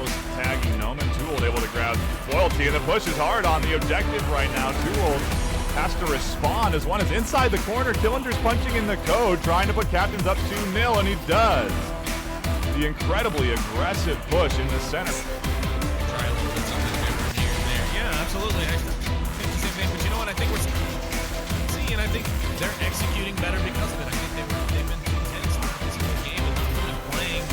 almost tagging Noman. Tool able to grab loyalty, and the push is hard on the objective right now. Tool has to respond as one is inside the corner. Killinger's punching in the code, trying to put Captains up 2-0, and he does. The incredibly aggressive push in the center. Try a little bit something different here and there. Yeah, absolutely. I think the same thing, but you know what? I think we're seeing, and I think they're executing better because of it. I think they've been too tense throughout this whole game and not really playing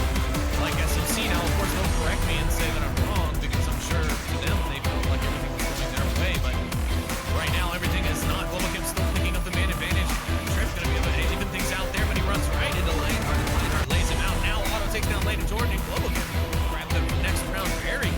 like SMC. Now, of course, they'll correct me and say that I'm wrong because I'm sure to them they felt like everything was going their way, but right now everything is not. Global still picking up the man advantage. Trip's going to be able to even things out there, but he runs right into Lionheart, and Lionheart lays him out. Now Auto takes down lane to Jordan, and Global can grab the next round very.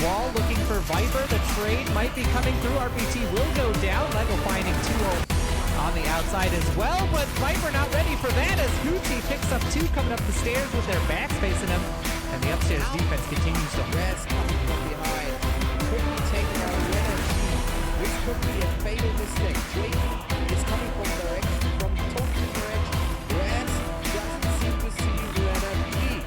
Wall looking for Viper. The trade might be coming through. RPT will go down. Lego finding 2 on the outside as well, but Viper not ready for that as Gucci picks up 2 coming up the stairs with their backs facing him, and the upstairs defense continues to Rest coming from behind. Could be taking out energy. This could be a fatal mistake. Drake is coming from totally direction. Rest doesn't seem to see energy.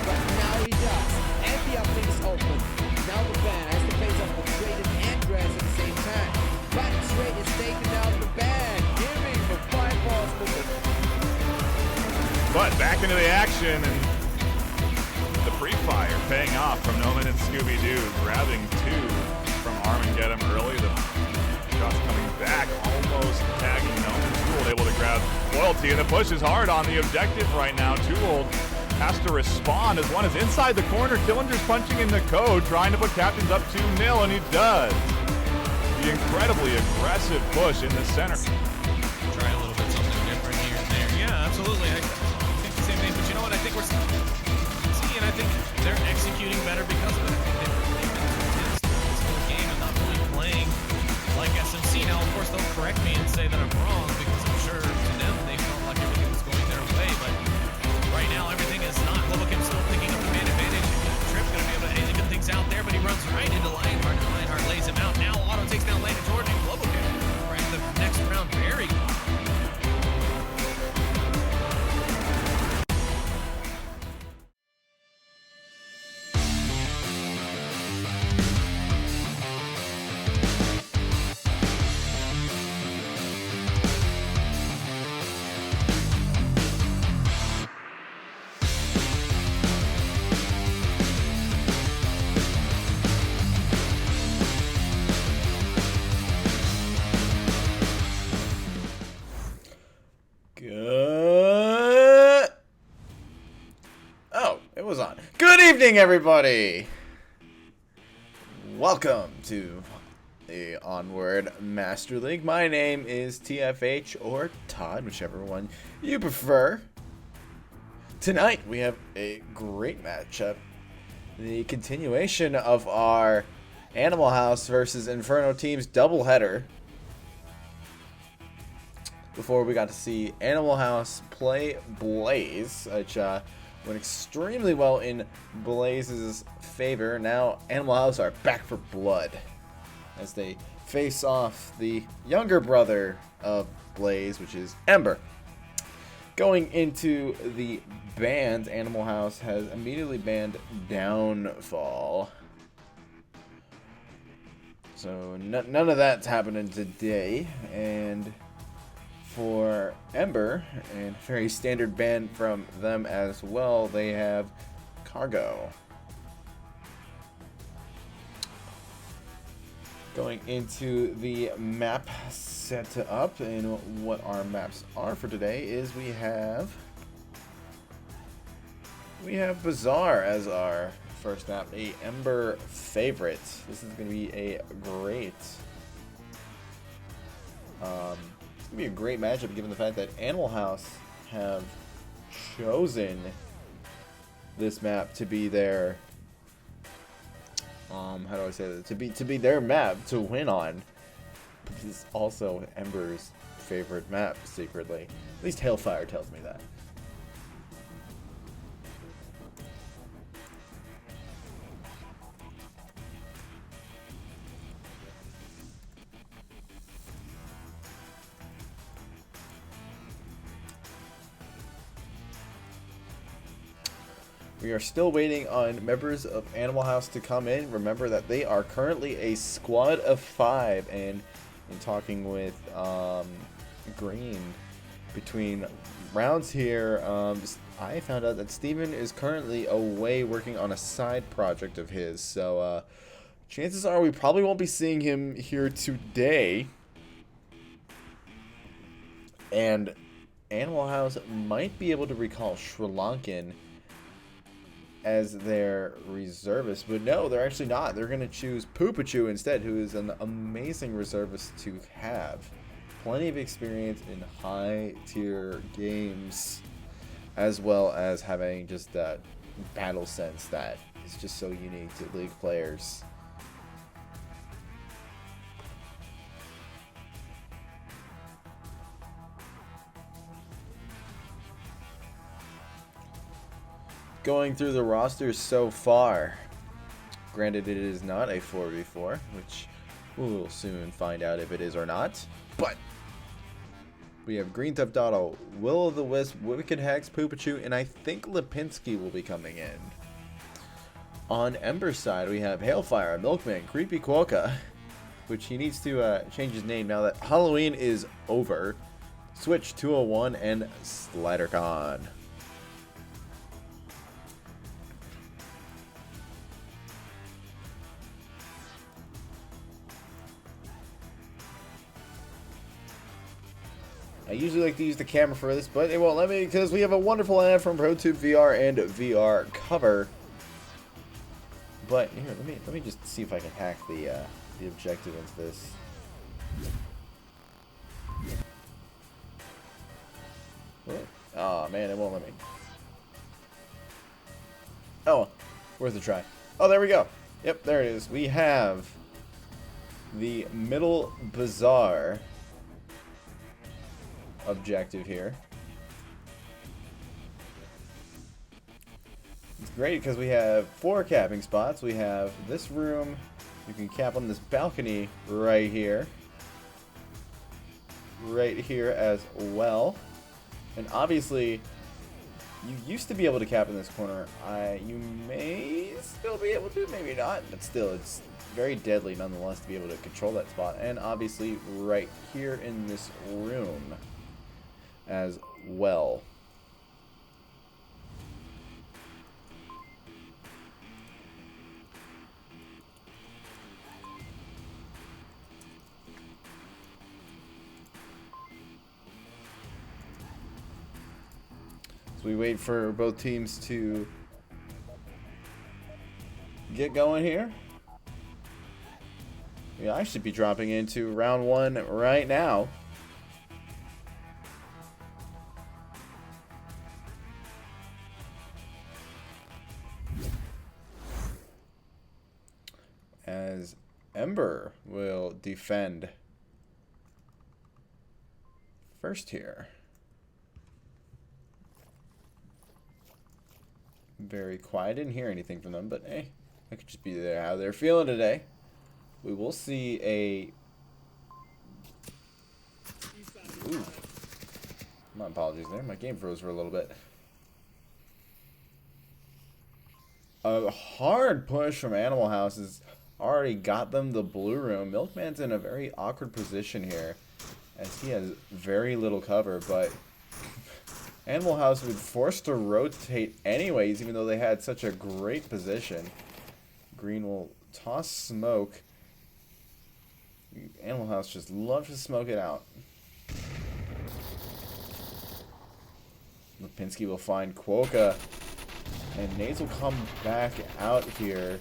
But now he does. And the uplink is open. Now the ban has to face up the Trade and Grass at the same time. But Trade is taking out the ban, giving the 5 balls for the. But back into the action, and the pre-fire paying off from Noman and Scooby-Doo, grabbing 2 from Armageddon early. The shots coming back, almost tagging Noman. Tool able to grab loyalty, and the push is hard on the objective right now. Tool has to respond as one is inside the corner. Killinger's punching in the code, trying to put Captains up 2-0, and he does. The incredibly aggressive push in the center. Try a little bit something different here and there. Yeah, absolutely. I think the same thing, but you know what? I think we're seeing, and I think they're executing better because of it. I think they've been too tense throughout this whole game and not really playing like SMC. Now, of course, they'll correct me and say that I'm wrong because I'm sure to them they felt like everything was going their way, but right now everything is not. Global still picking up the man advantage. Trip's going to be able to even things out there, but he runs right into Lionheart, and Lionheart lays him out. Now Auto takes down lane to Jordan, and Global can grab the next round very. Good. Oh, it was on. Good evening, everybody. Welcome to the Onward Master League. My name is TFH or Todd, whichever one you prefer. Tonight we have a great matchup. The continuation of our Animal House versus Inferno teams doubleheader. Before we got to see Animal House play Blaze, which went extremely well in Blaze's favor. Now Animal House are back for blood as they face off the younger brother of Blaze, which is Ember. Going into the bans, Animal House has immediately banned Downfall. So none of that's happening today, and for Ember, and very standard ban from them as well, they have Cargo. Going into the map set up, and what our maps are for today is we have Bazaar as our first map, a Ember favorite. This is going to be a great matchup given the fact that Animal House have chosen this map to be their how do I say that? To be their map to win on. But this is also Ember's favorite map secretly. At least Hailfire tells me that. We are still waiting on members of Animal House to come in. Remember that they are currently a squad of 5, and in talking with Green between rounds here, I found out that Steven is currently away working on a side project of his. So chances are we probably won't be seeing him here today. And Animal House might be able to recall Sri Lankan as their reservist, but no, they're actually not. They're going to choose Poopachu instead, who is an amazing reservist to have. Plenty of experience in high-tier games, as well as having just that battle sense that is just so unique to League players. Going through the rosters so far, granted it is not a 4v4, which we'll soon find out if it is or not, but we have Green Theft Auto, Will-O-The-Wisp, Wicked Hex, Poopachu, and I think Lipinski will be coming in. On Ember's side, we have Hailfire, Milkman, Creepy Quokka, which he needs to change his name now that Halloween is over, Switch 201, and SliderCon. I usually like to use the camera for this, but it won't let me because we have a wonderful ad from ProTube VR and VR Cover. But here, let me just see if I can hack the objective into this. Oh man, it won't let me. Oh, worth a try. Oh, there we go. Yep, there it is. We have the Middle Bazaar objective here. It's great because we have 4 capping spots. We have this room. You can cap on this balcony right here. Right here as well. And obviously, you used to be able to cap in this corner. You may still be able to, maybe not. But still, it's very deadly nonetheless to be able to control that spot. And obviously, right here in this room as well. So we wait for both teams to get going here. Yeah, I should be dropping into round 1 right now. As Ember will defend first here. Very quiet. Didn't hear anything from them, but hey, that could just be how they're feeling today. We will see a... Ooh. My apologies there. My game froze for a little bit. A hard push from Animal House has already got them the blue room. Milkman's in a very awkward position here, as he has very little cover, but Animal House would force to rotate anyways, even though they had such a great position. Green will toss smoke. Animal House just loves to smoke it out. Lipinski will find Quokka, and Nades will come back out here.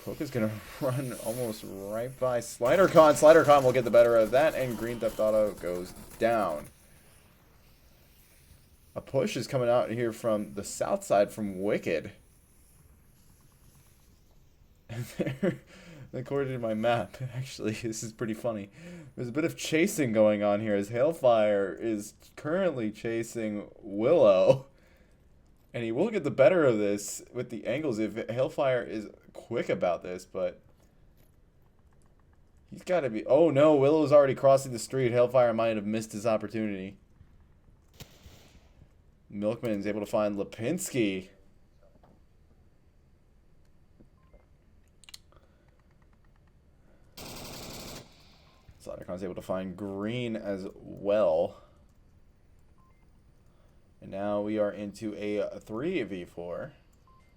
Quokka's gonna run almost right by SliderCon. SliderCon will get the better of that, and Green Theft Auto goes down. A push is coming out here from the south side from Wicked. According to my map, actually, this is pretty funny. There's a bit of chasing going on here as Hailfire is currently chasing Willow. And he will get the better of this with the angles if Hailfire is quick about this, but he's got to be... Oh no, Willow's already crossing the street. Hailfire might have missed his opportunity. Milkman is able to find Lipinski. SliderCon's able to find Green as well. And now we are into a 3v4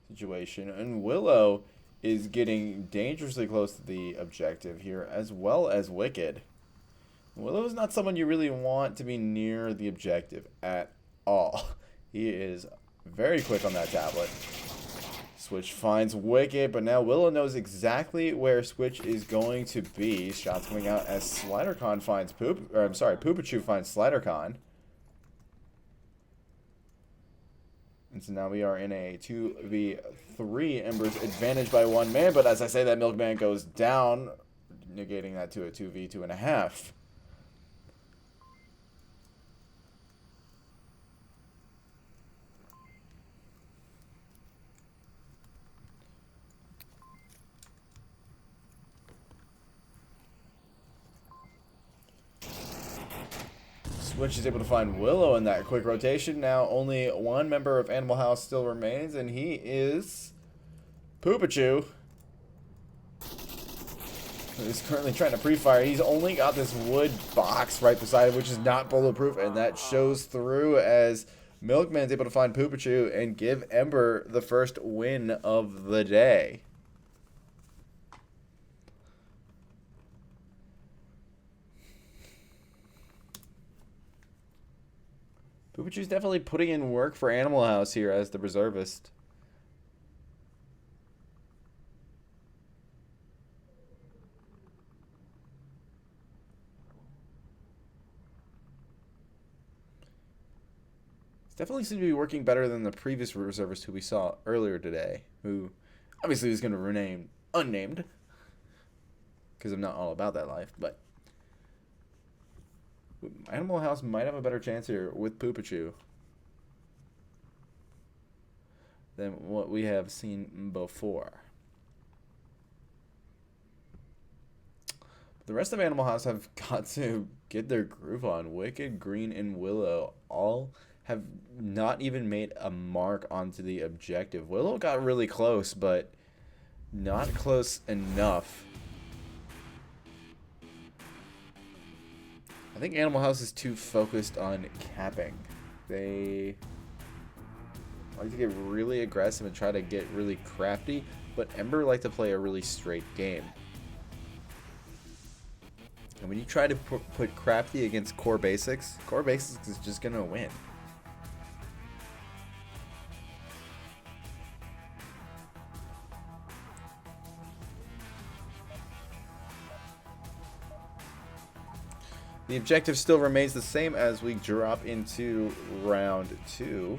situation. And Willow is getting dangerously close to the objective here, as well as Wicked. Willow is not someone you really want to be near the objective at all. He is very quick on that tablet. Switch finds Wicked, but now Willow knows exactly where Switch is going to be. Shots coming out as SliderCon finds Poopachu finds SliderCon. And so now we are in a 2v3. Ember's advantage by 1 man, but as I say that, Milkman goes down, negating that to a 2v2.5. Switch is able to find Willow in that quick rotation. Now only one member of Animal House still remains, and he is Poopachu. He's currently trying to pre-fire. He's only got this wood box right beside him, which is not bulletproof, and that shows through as Milkman's able to find Poopachu and give Ember the first win of the day. Poopachu's definitely putting in work for Animal House here as the reservist. Definitely seems to be working better than the previous reservist who we saw earlier today, who obviously is going to remain unnamed because I'm not all about that life, but Animal House might have a better chance here with Poopachu than what we have seen before. The rest of Animal House have got to get their groove on. Wicked, Green, and Willow all have not even made a mark onto the objective. Willow got really close, but not close enough. I think Animal House is too focused on capping. They like to get really aggressive and try to get really crafty, but Ember like to play a really straight game. And when you try to put crafty against core basics is just going to win. The objective still remains the same as we drop into round 2.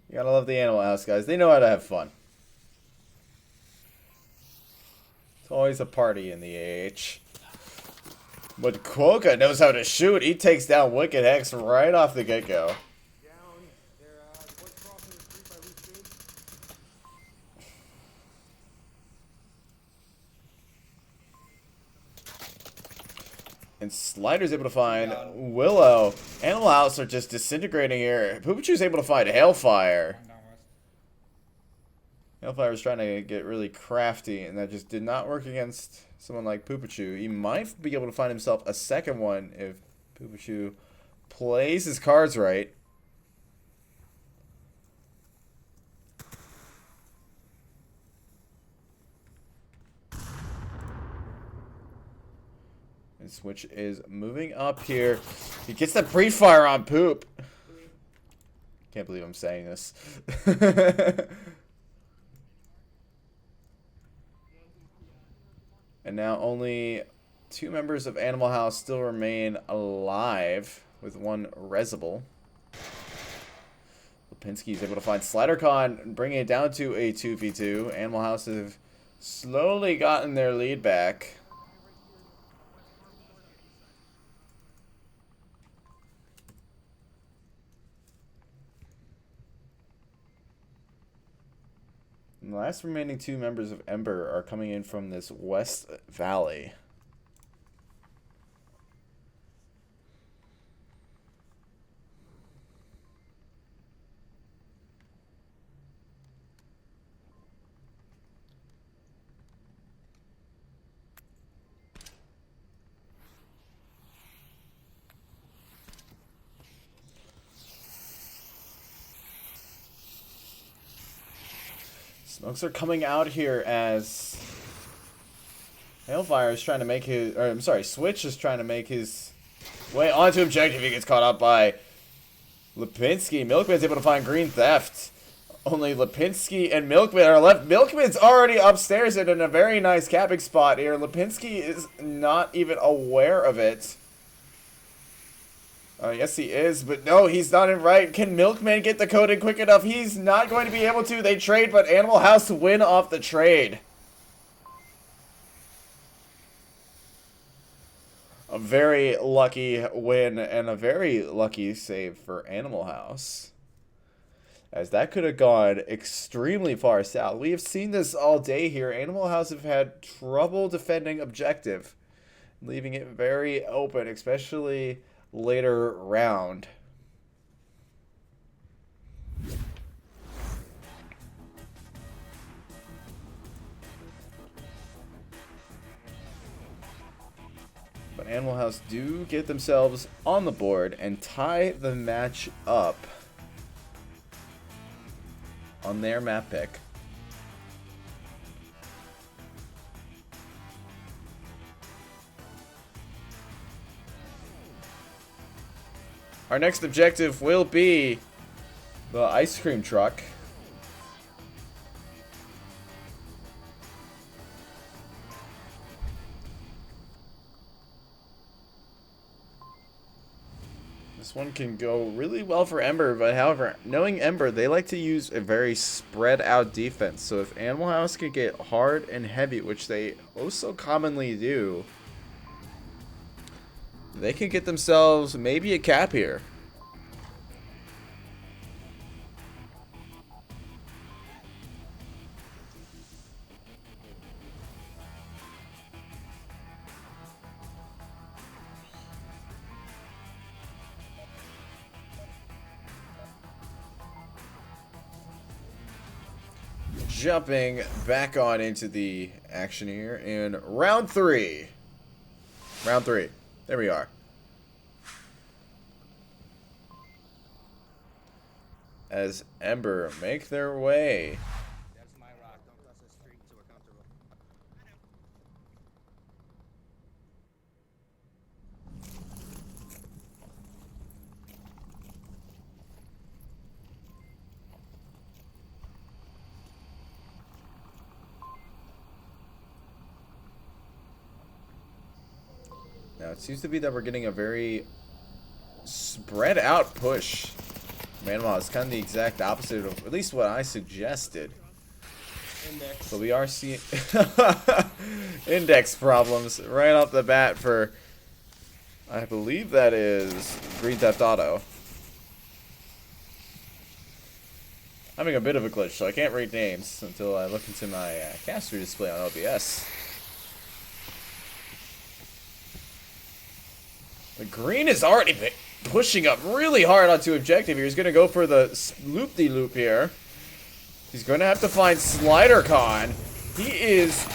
You gotta love the Animal House guys. They know how to have fun. It's always a party in the AH. But Quokka knows how to shoot. He takes down Wicked Hex right off the get-go. And Slider's able to find Willow. Animal House are just disintegrating here. Poopachu's able to find Hailfire. Hailfire was trying to get really crafty, and that just did not work against someone like Poopachu. He might be able to find himself a second one if Poopachu plays his cards right. And Switch is moving up here. He gets the pre-fire on Poop. Can't believe I'm saying this. And now only 2 members of Animal House still remain alive, with 1 Resible. Lipinski is able to find SliderCon, bringing it down to a 2v2. Animal House have slowly gotten their lead back. And the last remaining 2 members of Ember are coming in from this West Valley. Smokes are coming out here as Hailfire is trying to make his, or I'm sorry, Switch is trying to make his way onto objective. He gets caught up by Lipinski. Milkman's able to find Green Theft. Only Lipinski and Milkman are left. Milkman's already upstairs and in a very nice capping spot here. Lipinski is not even aware of it. Yes, he is, but no, he's not in right. Can Milkman get the code in quick enough? He's not going to be able to. They trade, but Animal House win off the trade. A very lucky win and a very lucky save for Animal House, as that could have gone extremely far south. We have seen this all day here. Animal House have had trouble defending objective, leaving it very open, especially later round. But Animal House do get themselves on the board and tie the match up on their map pick. Our next objective will be the ice cream truck. This one can go really well for Ember, but however, knowing Ember, they like to use a very spread out defense. So if Animal House can get hard and heavy, which they also commonly do, they can get themselves maybe a cap here. Jumping back on into the action here in round 3. Round 3. There we are. As Ember make their way. That's my rock. Don't cross the street to a counter roll. Now it seems to be that we're getting a very spread out push. Manwell is kind of the exact opposite of at least what I suggested. Index. But we are seeing index problems right off the bat for, I believe that is Green Theft Auto. Having a bit of a glitch, so I can't read names until I look into my caster display on OBS. The green is already pushing up really hard onto objective here. He's going to go for the loop-de-loop here. He's going to have to find SliderCon. He is...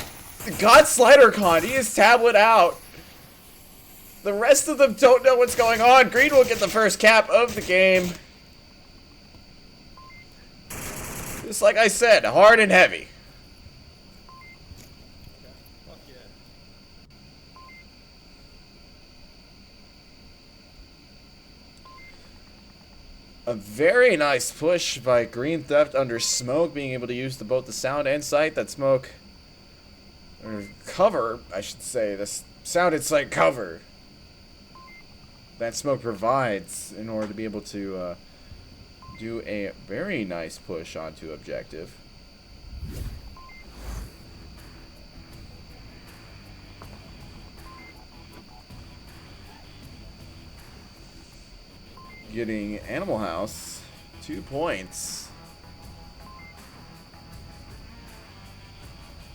got SliderCon. He is tablet out. The rest of them don't know what's going on. Green will get the first cap of the game. Just like I said, hard and heavy. A very nice push by Green Theft under smoke, being able to use both the sound and sight that smoke, or cover, I should say, the sound and sight cover that smoke provides in order to be able to do a very nice push onto objective. Getting Animal House 2 points.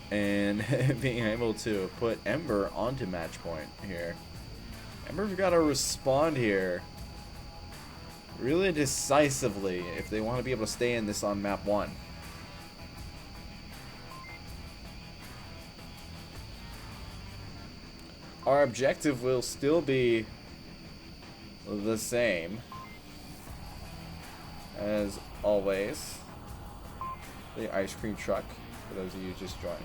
And being able to put Ember onto match point here. Ember's got to respond here really decisively if they want to be able to stay in this on map 1. Our objective will still be the same as always. The ice cream truck, for those of you just joining.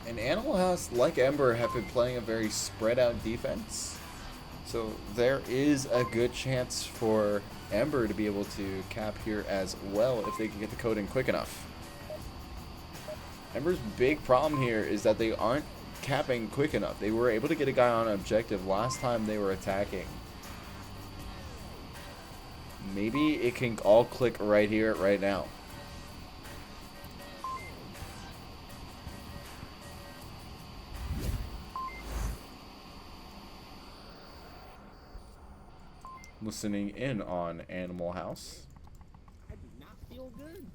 And Animal House, like Ember, have been playing a very spread out defense. So there is a good chance for Ember to be able to cap here as well if they can get the code in quick enough. Ember's big problem here is that they aren't capping quick enough. They were able to get a guy on objective last time they were attacking. Maybe it can all click right here, right now. Listening in on Animal House. I do not feel good.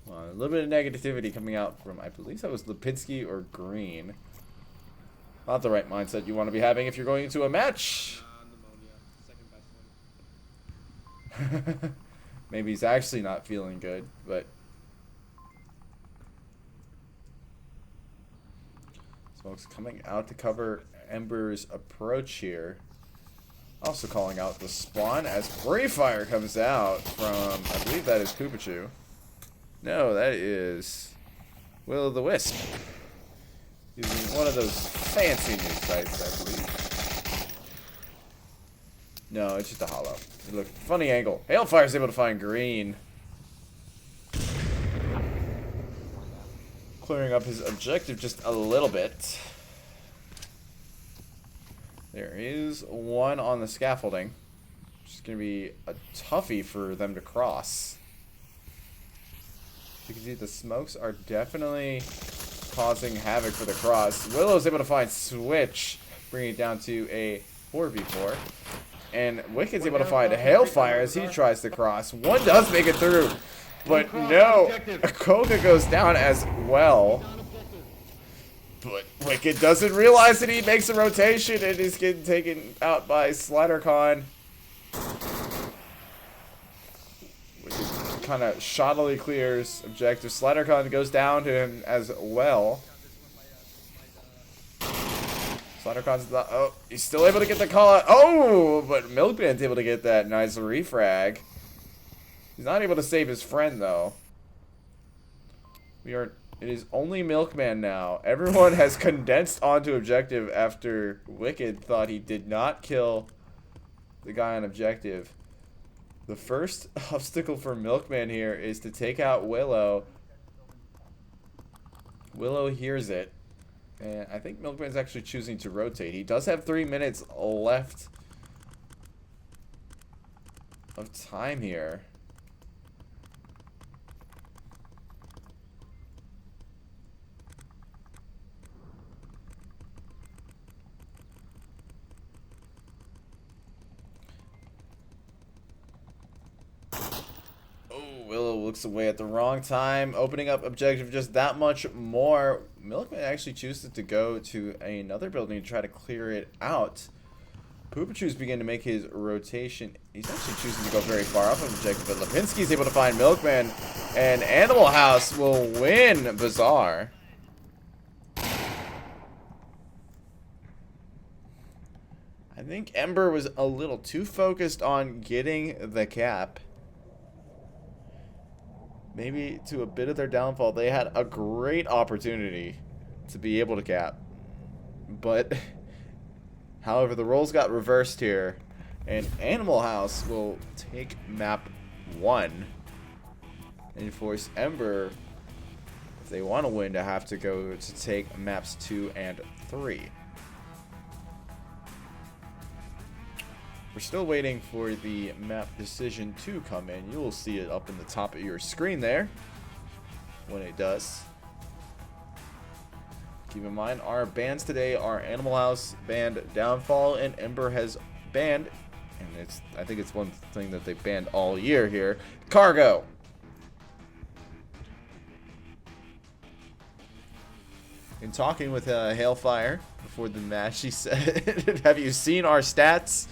A little bit of negativity coming out from, I believe that was Lipinski or Green. Not the right mindset you want to be having if you're going into a match. Pneumonia. Second best one. Maybe he's actually not feeling good, but Smoke's coming out to cover Ember's approach here. Also calling out the spawn as Free Fire comes out from, I believe that is Poopachu. No, that is Will-O-The-Wisp. Using one of those fancy new sites, I believe. No, it's just a hollow. Look, funny angle. Hailfire's able to find Green. Clearing up his objective just a little bit. There is one on the scaffolding. Which is going to be a toughie for them to cross. You can see the smokes are definitely causing havoc for the cross. Willow's able to find Switch, bringing it down to a 4v4. And Wicked's able to find a Hailfire as he tries to cross. One does make it through, but no, Koga goes down as well. But Wicked doesn't realize that he makes a rotation and is getting taken out by SliderCon. Wicked kind of shoddily clears objective. SliderCon goes down to him as well. SliderCon's not. Oh, he's still able to get the call out. Oh, but Milkman's able to get that nice refrag. He's not able to save his friend though. It is only Milkman now. Everyone has condensed onto objective after Wicked thought he did not kill the guy on objective. The first obstacle for Milkman here is to take out Willow. Willow hears it. And I think Milkman's actually choosing to rotate. He does have 3 minutes left of time here. looks away at the wrong time, opening up objective just that much more. Milkman actually chooses to go to another building to try to clear it out. Poopachu's begin to make his rotation. He's actually choosing to go very far off of objective, but Lipinski's able to find Milkman, and Animal House will win Bazaar. I think Ember was a little too focused on getting the cap. Maybe to a bit of their downfall. They had a great opportunity to be able to cap. But, however, the roles got reversed here. And Animal House will take map 1. And force Ember, if they want to win, to have to go to take maps 2 and 3. We're still waiting for the map decision to come in. You will see it up in the top of your screen there when it does. Keep in mind, our bans today are Animal House banned Downfall, and Ember has banned, and I think it's one thing that they banned all year here, Cargo. In talking with Hailfire before the match, he said, "Have you seen our stats?"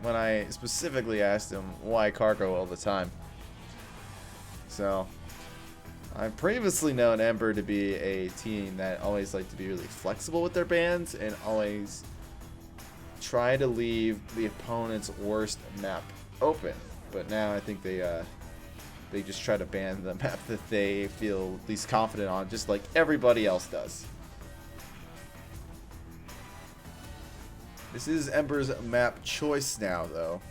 When I specifically asked him why Cargo all the time. So, I've previously known Ember to be a team that always like to be really flexible with their bans and always try to leave the opponent's worst map open. But now I think they just try to ban the map that they feel least confident on, just like everybody else does. This is Ember's map choice now, though.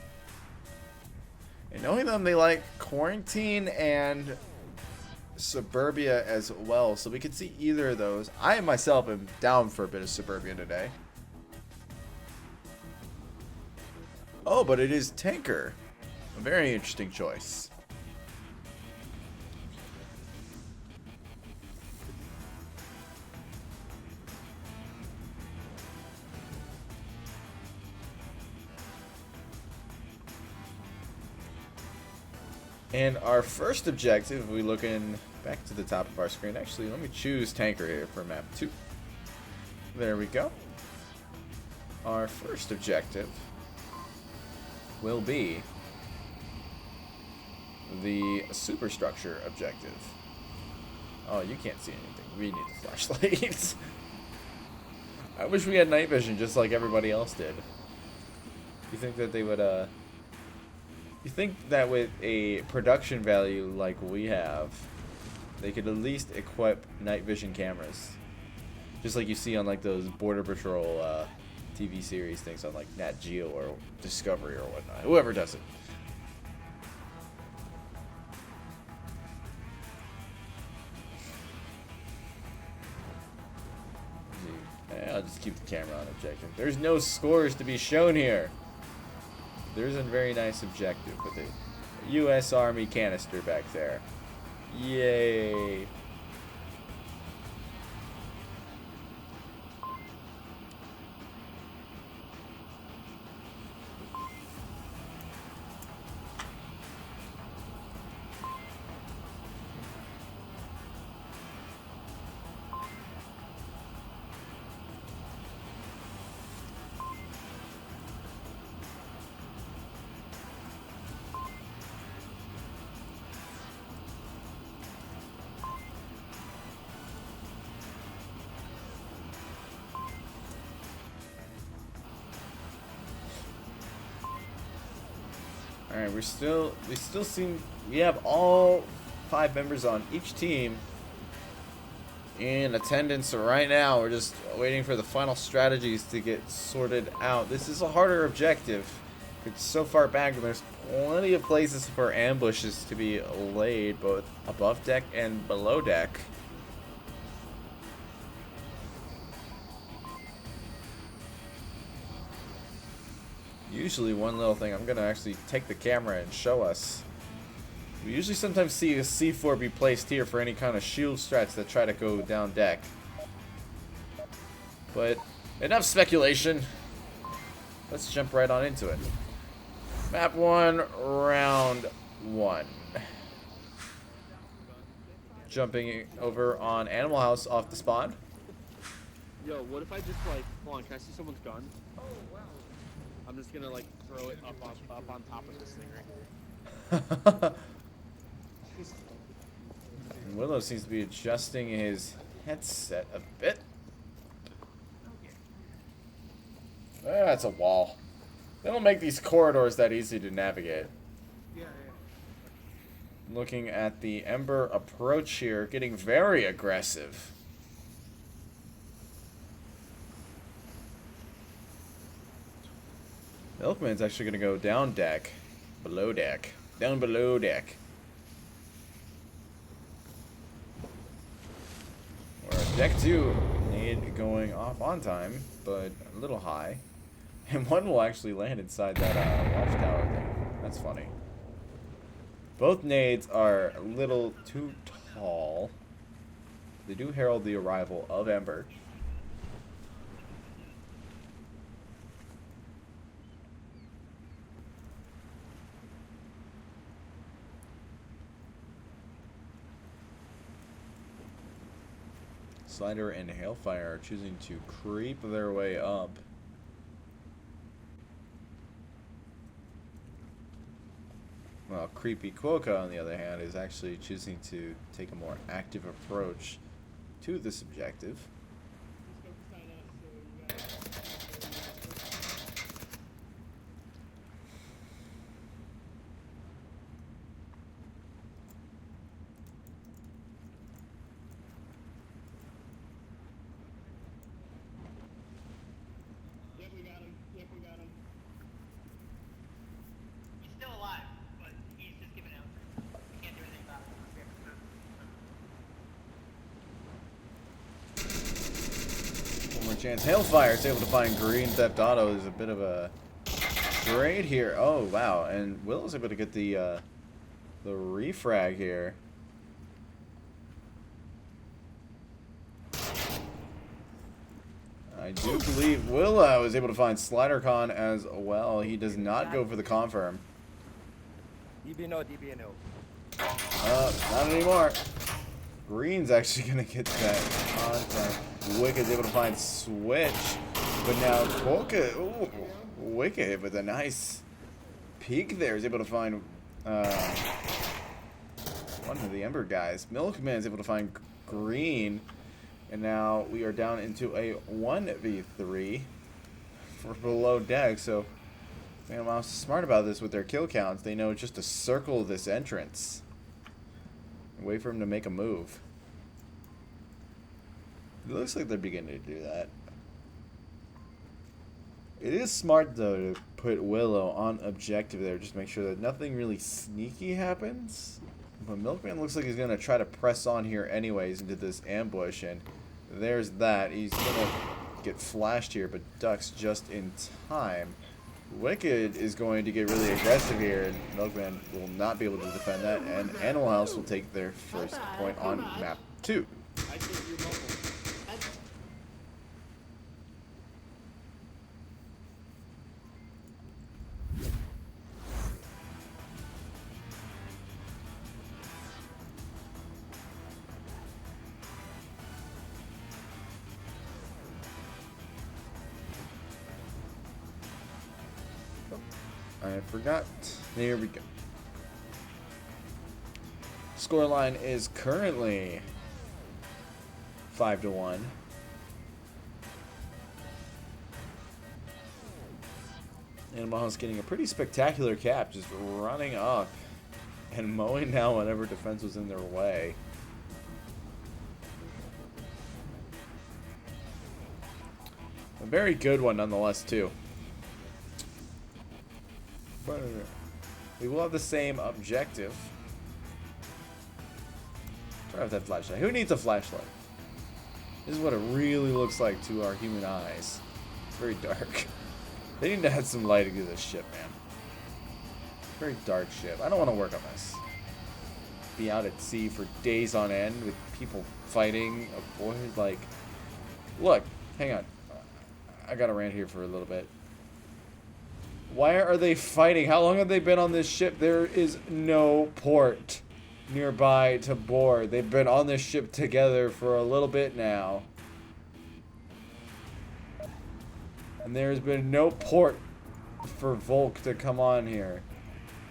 And knowing them, they like Quarantine and Suburbia as well, so we could see either of those. I myself am down for a bit of Suburbia today. Oh, but it is Tanker. A very interesting choice. And our first objective, if we look in back to the top of our screen. Actually, let me choose Tanker here for map 2. There we go. Our first objective will be the superstructure objective. Oh, you can't see anything. We need the flashlights. I wish we had night vision just like everybody else did. You think that they would, you think that with a production value like we have, they could at least equip night vision cameras, just like you see on like those Border Patrol TV series things on like Nat Geo or Discovery or whatnot. Whoever does it. I'll just keep the camera on objective. There's no scores to be shown here. There's a very nice objective with a U.S. Army canister back there. Yay. Alright, we have all 5 members on each team in attendance right now. We're just waiting for the final strategies to get sorted out. This is a harder objective. It's so far back, and there's plenty of places for ambushes to be laid, both above deck and below deck. Usually one little thing, I'm gonna actually take the camera and show us. We usually sometimes see a C4 be placed here for any kind of shield strats that try to go down deck. But enough speculation. Let's jump right on into it. Map 1, round 1. Jumping over on Animal House off the spawn. Yo, what if I just like, hold on, can I see someone's gun? Oh, wow. I'm just gonna like throw it up on top of this thing right here. Willow seems to be adjusting his headset a bit. That's a wall. They don't make these corridors that easy to navigate. Looking at the Ember approach here, getting very aggressive. Milkman's actually going to go down deck. Below deck. Down below deck. We're deck 2. Nade going off on time, but a little high. And one will actually land inside that watchtower thing. That's funny. Both nades are a little too tall. They do herald the arrival of Ember. Slider and Hailfire are choosing to creep their way up. Well, Creepy Quokka, on the other hand, is actually choosing to take a more active approach to this objective. Yep, we got him. Yep, we got him. He's still alive, but he's just giving out. We can't do anything about it. One more chance. Hailfire is able to find Green Theft Auto. There's a bit of a trade here. Oh, wow. And Willow's able to get the refrag here. I do believe Willow is able to find SliderCon as well. He does not go for the confirm. DBNO, DBNO. Not anymore. Green's actually going to get that confirm. Wicked's able to find Switch. But now Polka, ooh, Wicked with a nice peek there is able to find one of the Ember guys. Milkman's able to find Green. And now we are down into a 1v3 for below deck. So, man, I'm smart about this with their kill counts. They know just to circle this entrance and wait for him to make a move. It looks like they're beginning to do that. It is smart, though, to put Willow on objective there. Just make sure that nothing really sneaky happens. But Milkman looks like he's going to try to press on here anyways into this ambush. And there's that. He's going to get flashed here, but ducks just in time. Wicked is going to get really aggressive here, and Milkman will not be able to defend that. And Animal House will take their first point on map 2. I forgot. There we go. Scoreline is currently 5-1. Animal House getting a pretty spectacular cap, just running up and mowing down whatever defense was in their way. A very good one nonetheless, too. But we will have the same objective. Try out that flashlight. Who needs a flashlight? This is what it really looks like to our human eyes. It's very dark. They need to add some lighting to this ship, man. Very dark ship. I don't want to work on this. Be out at sea for days on end with people fighting. Avoid, like... Look, hang on. I gotta rant here for a little bit. Why are they fighting? How long have they been on this ship? There is no port nearby to board. They've been on this ship together for a little bit now. And there's been no port for Volk to come on here.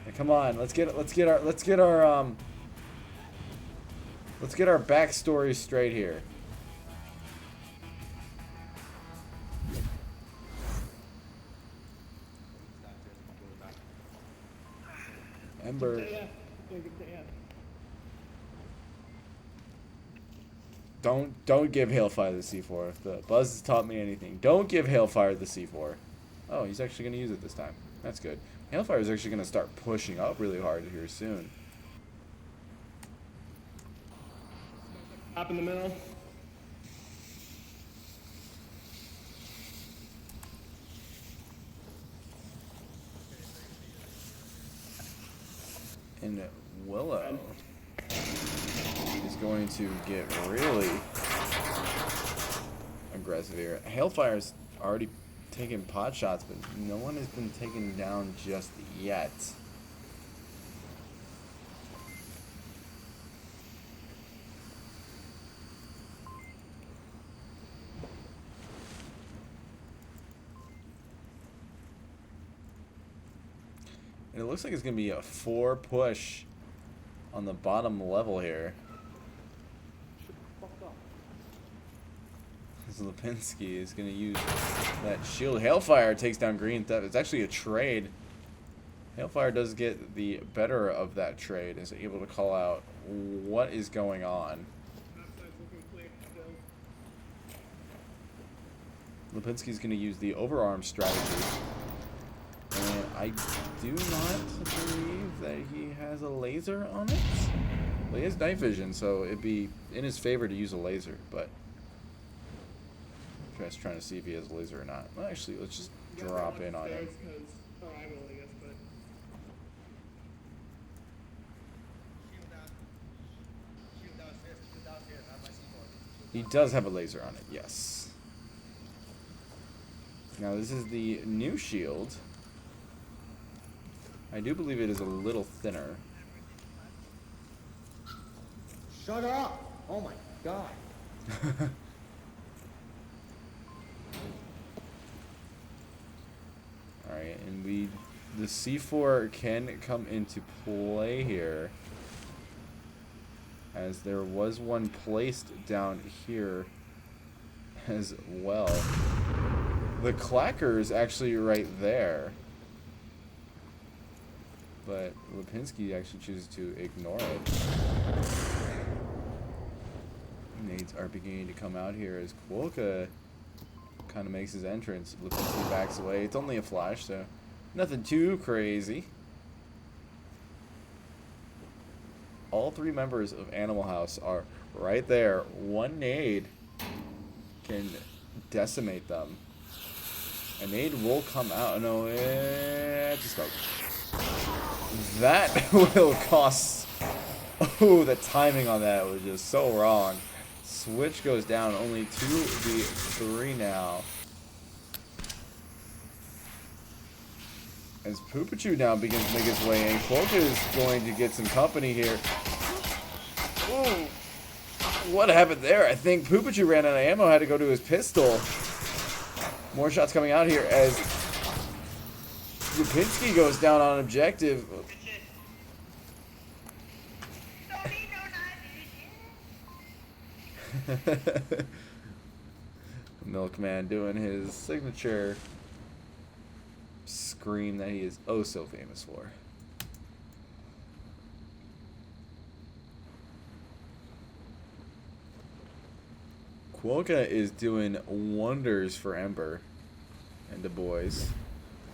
Hey, come on, let's get our backstory straight here. Ember. Don't give Hailfire the C4. If the Buzz has taught me anything, don't give Hailfire the C4. Oh, he's actually going to use it this time. That's good. Hailfire is actually going to start pushing up really hard here soon. Up in the middle. And Willow is going to get really aggressive here. Hailfire's already taken pot shots, but no one has been taken down just yet. And it looks like it's going to be a 4 push on the bottom level here. Lipinski is going to use that shield. Hailfire takes down Green Theft. It's actually a trade. Hailfire does get the better of that trade. Is able to call out what is going on. Lipinski's going to use the overarm strategy. And I do not believe that he has a laser on it. Well, he has night vision, so it'd be in his favor to use a laser, but just trying to see if he has a laser or not. Well, actually, let's just drop in on him. He does have a laser on it, yes. Now, this is the new shield. I do believe it is a little thinner. Shut up! Oh my god. Alright, and the C4 can come into play here, as there was one placed down here as well. The clacker is actually right there, but Lipinski actually chooses to ignore it. Nades are beginning to come out here as Kwolka kind of makes his entrance. Lipinski backs away. It's only a flash, so nothing too crazy. All 3 members of Animal House are right there. One nade can decimate them. A nade will come out. No, just go. That will cost. Oh, the timing on that was just so wrong. Switch goes down. Only 2v3 now. As Poopachu now begins to make his way in, Kwolka is going to get some company here. Ooh. What happened there? I think Poopachu ran out of ammo, had to go to his pistol. More shots coming out here as Lipinski goes down on objective. Milkman doing his signature scream that he is oh so famous for. Kwolka is doing wonders for Ember and the boys.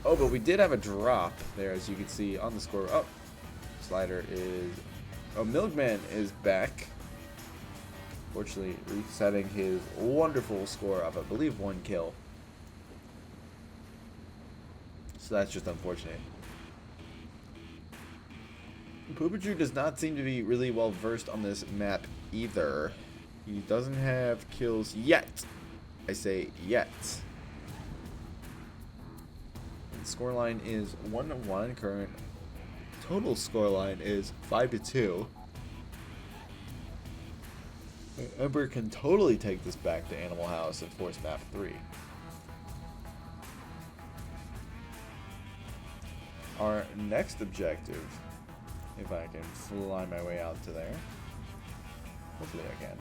Oh, but we did have a drop there, as you can see on the score. Oh, Slider is... Oh, Milkman is back. Fortunately, resetting his wonderful score of, I believe, 1 kill. So that's just unfortunate. Poopachu does not seem to be really well versed on this map either. He doesn't have kills yet. I say yet. Scoreline is 1-1. Current total scoreline is 5-2. Ember can totally take this back to Animal House and force map 3. Our next objective, if I can fly my way out to there. Hopefully I can.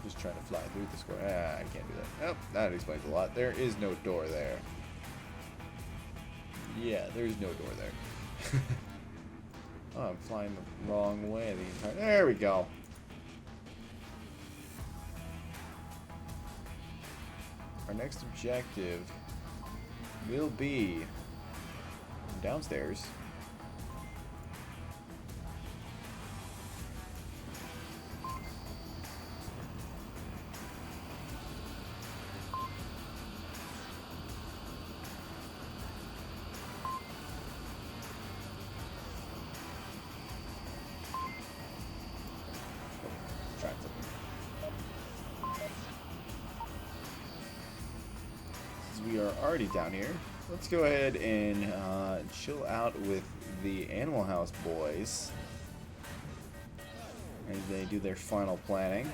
Just trying to fly through the square. I can't do that. Nope, that explains a lot. There is no door there. Yeah, there's no door there. Oh, I'm flying the wrong way the entire. There we go. Our next objective will be downstairs. We are already down here. Let's go ahead and chill out with the Animal House boys as they do their final planning.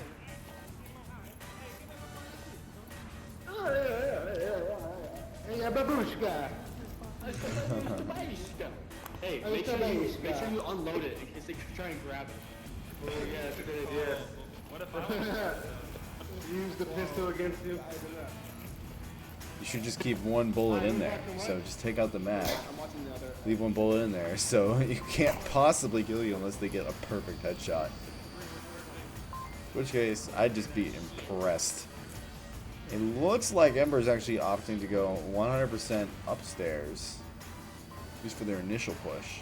Hey, make sure you unload it in case they try and grab it. Oh yeah, that's a good idea. What if I Use the pistol against you. You should just keep one bullet in there. So just take out the mag. Leave one bullet in there. So you can't possibly kill you unless they get a perfect headshot. In which case, I'd just be impressed. It looks like Ember is actually opting to go 100% upstairs. At least for their initial push.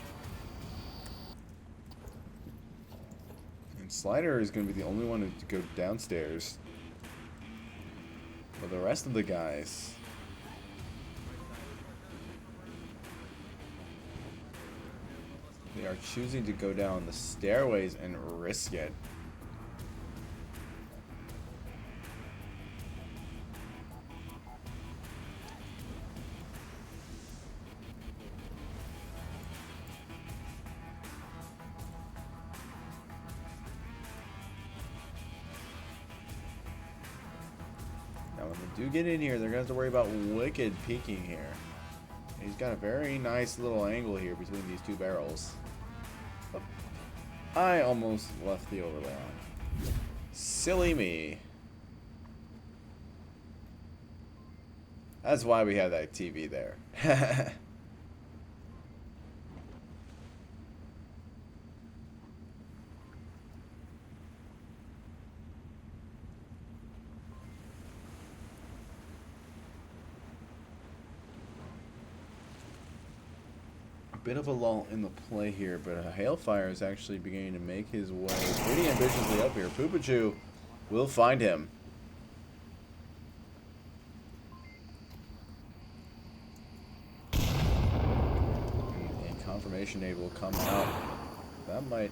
And Slider is going to be the only one to go downstairs. But the rest of the guys... they are choosing to go down the stairways and risk it. Now when they do get in here, they're going to have to worry about Wicked peeking here. He's got a very nice little angle here between these two barrels. Oh, I almost left the overlay on. Silly me. That's why we have that TV there. Bit of a lull in the play here, but Hailfire is actually beginning to make his way pretty ambitiously up here. Poopachu will find him. And confirmation aid will come out. That might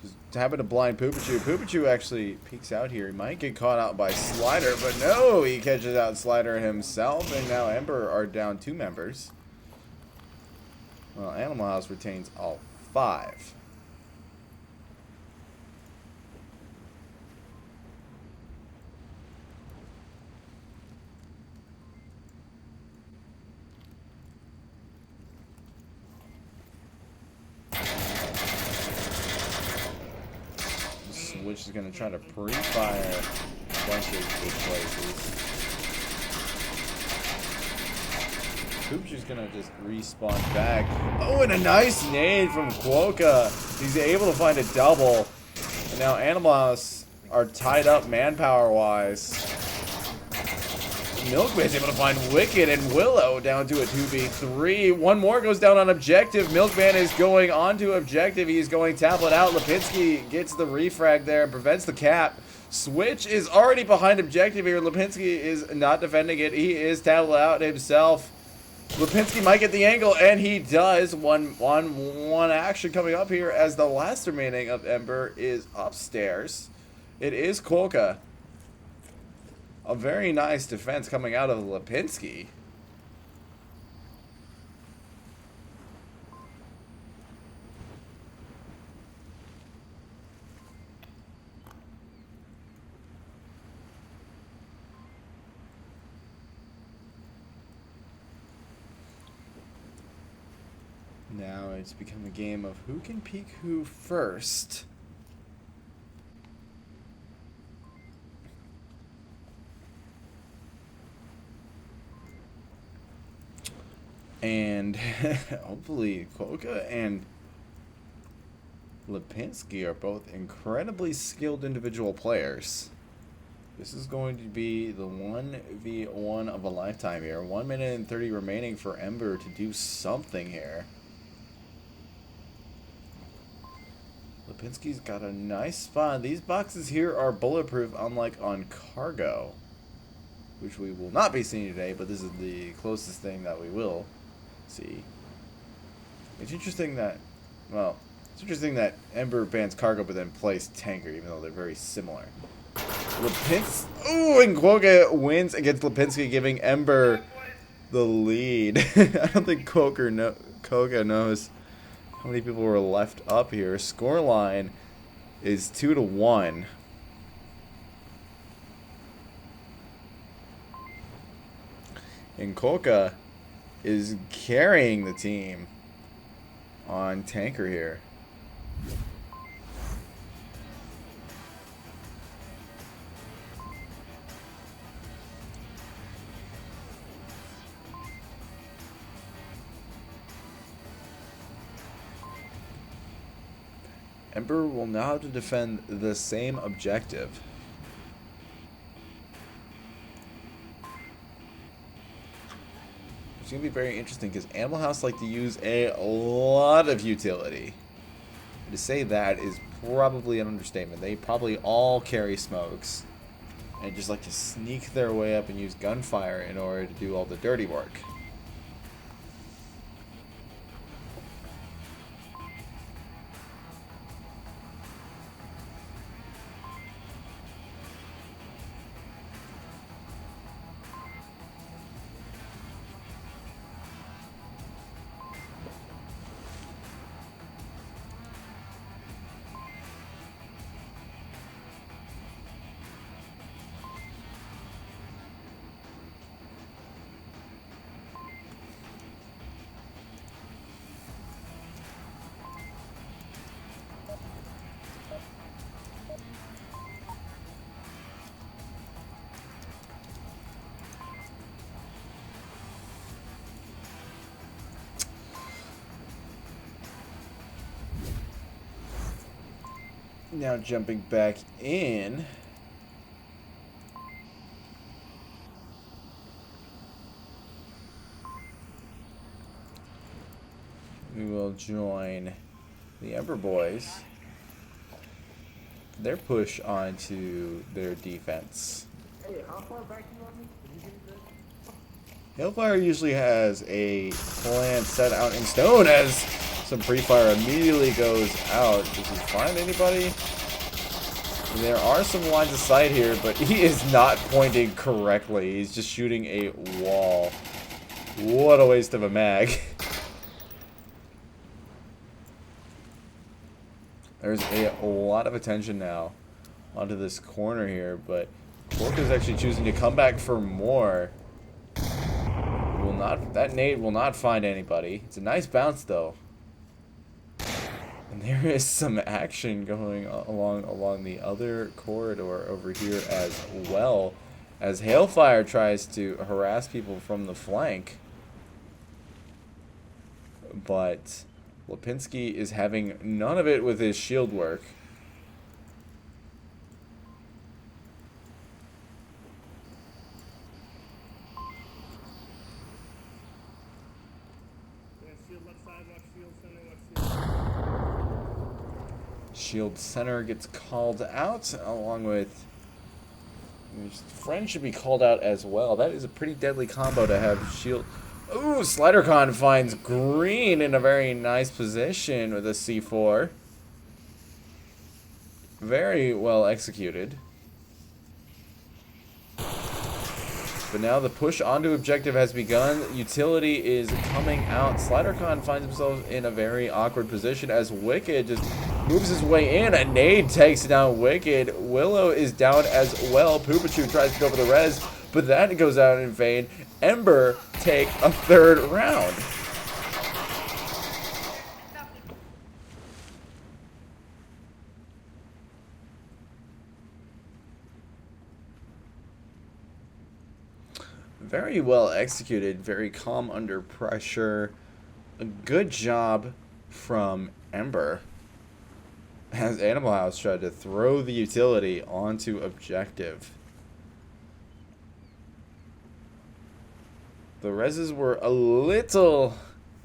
just happen to blind Poopachu. Poopachu actually peeks out here. He might get caught out by Slider, but no, he catches out Slider himself, and now Ember are down 2 members. Well, Animal House retains all 5. Switch is going to try to pre-fire a bunch of good places. Poopachu's gonna just respawn back. Oh, and a nice nade from Quokka. He's able to find a double. And now Animal House are tied up manpower-wise. Milkman's able to find Wicked and Willow down to a 2v3. One more goes down on objective. Milkman is going onto objective. He's going tablet out. Lipinski gets the refrag there and prevents the cap. Switch is already behind objective here. Lipinski is not defending it. He is tablet out himself. Lipinski might get the angle, and he does. One action coming up here as the last remaining of Ember is upstairs. It is Quokka. A very nice defense coming out of Lipinski. Now it's become a game of who can peek who first. And hopefully Koga and Lipinski are both incredibly skilled individual players. This is going to be the 1v1 of a lifetime here. 1 minute and 30 remaining for Ember to do something here. Lipinski's got a nice spot. These boxes here are bulletproof, unlike on Cargo, which we will not be seeing today, but this is the closest thing that we will see. It's interesting that, well, it's interesting that Ember bans Cargo but then plays Tanker, even though they're very similar. Lipinski, ooh, and Koga wins against Lipinski, giving Ember the lead. I don't think Koga knows how many people were left up here. Scoreline is 2-1. And Koga is carrying the team on Tanker here. Ember will now have to defend the same objective. It's going to be very interesting because Animal House like to use a lot of utility. To say that is probably an understatement. They probably all carry smokes and just like to sneak their way up and use gunfire in order to do all the dirty work. Now jumping back in. We will join the Ember boys. Their push onto their defense. Hey, how far back you want me? Hellfire usually has a plan set out in stone as some pre-fire immediately goes out. Does he find anybody? There are some lines of sight here, but he is not pointing correctly. He's just shooting a wall. What a waste of a mag. There's a lot of attention now onto this corner here, but Cork is actually choosing to come back for more. That nade will not find anybody. It's a nice bounce though. And there is some action going along the other corridor over here as well, as Hailfire tries to harass people from the flank. But Lipinski is having none of it with his shield work. Shield center gets called out, along with friend should be called out as well. That is a pretty deadly combo to have shield. Ooh, SliderCon finds green in a very nice position with a C4. Very well executed. But now the push onto objective has begun. Utility is coming out. SliderCon finds himself in a very awkward position as Wicked just moves his way in. A nade takes down Wicked. Willow is down as well. Poopachu tries to go for the res, but that goes out in vain. Ember take a third round. very well executed, very calm under pressure. A good job from Ember as Animal House tried to throw the utility onto objective. The reses were a little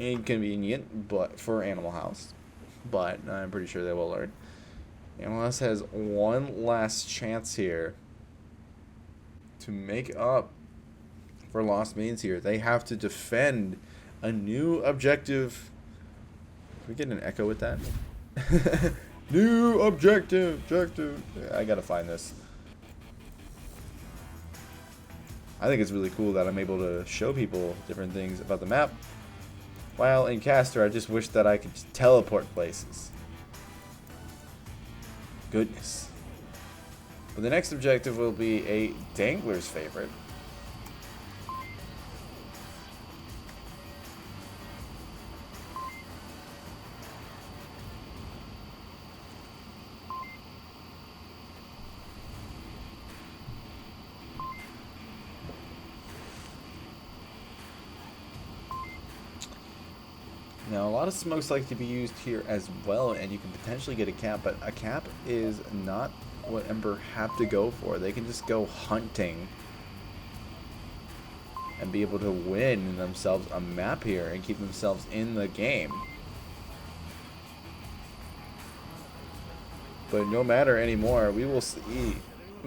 inconvenient but for Animal House, but I'm pretty sure they will learn. Animal House has one last chance here to make up for lost means here. They have to defend a new objective. Can we get an echo with that? New objective. I gotta find this. I think it's really cool that I'm able to show people different things about the map. While in Caster, I just wish that I could just teleport places. Goodness. But the next objective will be a Dangler's favorite. Now, a lot of smokes like to be used here as well, and you can potentially get a cap, but a cap is not what Ember have to go for. They can just go hunting and be able to win themselves a map here and keep themselves in the game. But no matter anymore, we will see,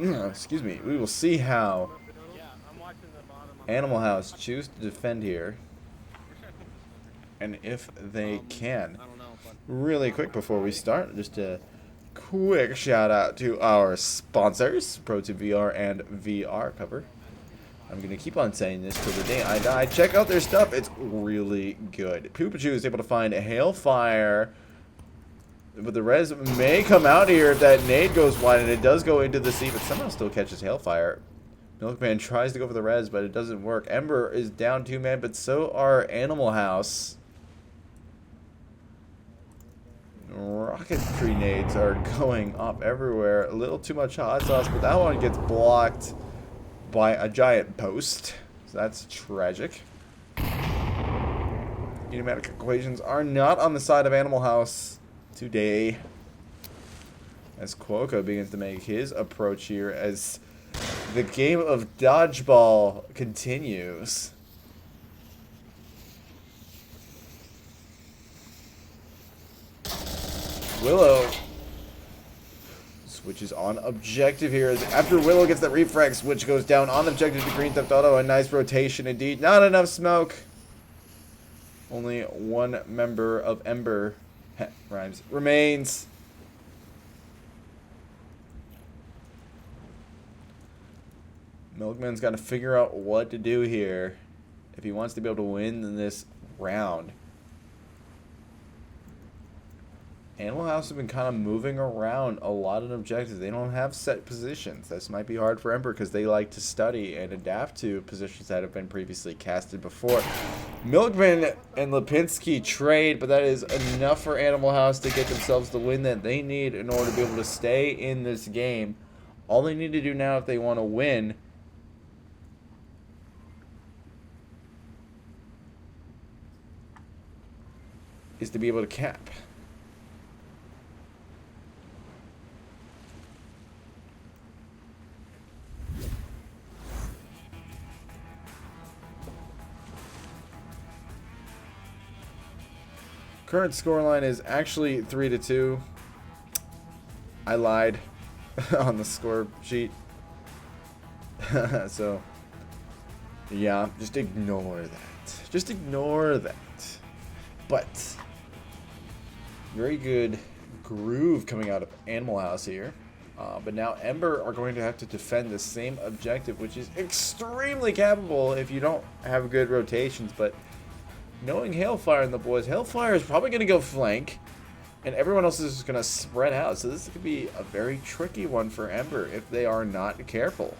excuse me, we will see how Animal House choose to defend here. And if they can. Really quick before we start, just a quick shout out to our sponsors, Pro2VR and VR Cover. I'm going to keep on saying this till the day I die. Check out their stuff. It's really good. Poopachu is able to find a Hailfire, but the res may come out here if that nade goes wide, and it does go into the sea, but somehow still catches Hailfire. Milkman tries to go for the res, but it doesn't work. Ember is down 2 men, but so are Animal House. Rocketry nades are going up everywhere. A little too much hot sauce, but that one gets blocked by a giant post. So that's tragic. Kinematic equations are not on the side of Animal House today. As Cuoco begins to make his approach here as the game of dodgeball continues. Willow switches on objective here. After Willow gets that refrag, switch goes down on objective to Green Theft Auto. A nice rotation indeed. Not enough smoke. Only one member of Ember rhymes remains. Milkman's got to figure out what to do here if he wants to be able to win this round. Animal House have been kind of moving around a lot of objectives. They don't have set positions. This might be hard for Ember because they like to study and adapt to positions that have been previously casted before. Milkman and Lipinski trade, but that is enough for Animal House to get themselves the win that they need in order to be able to stay in this game. All they need to do now if they want to win is to be able to cap. Current scoreline is actually 3-2. I lied on the score sheet. So, yeah, just ignore that. Just ignore that. But, very good groove coming out of Animal House here. But now Ember are going to have to defend the same objective, which is extremely capable if you don't have good rotations. But knowing Hailfire and the boys, Hailfire is probably going to go flank, and everyone else is just going to spread out. So this could be a very tricky one for Ember if they are not careful.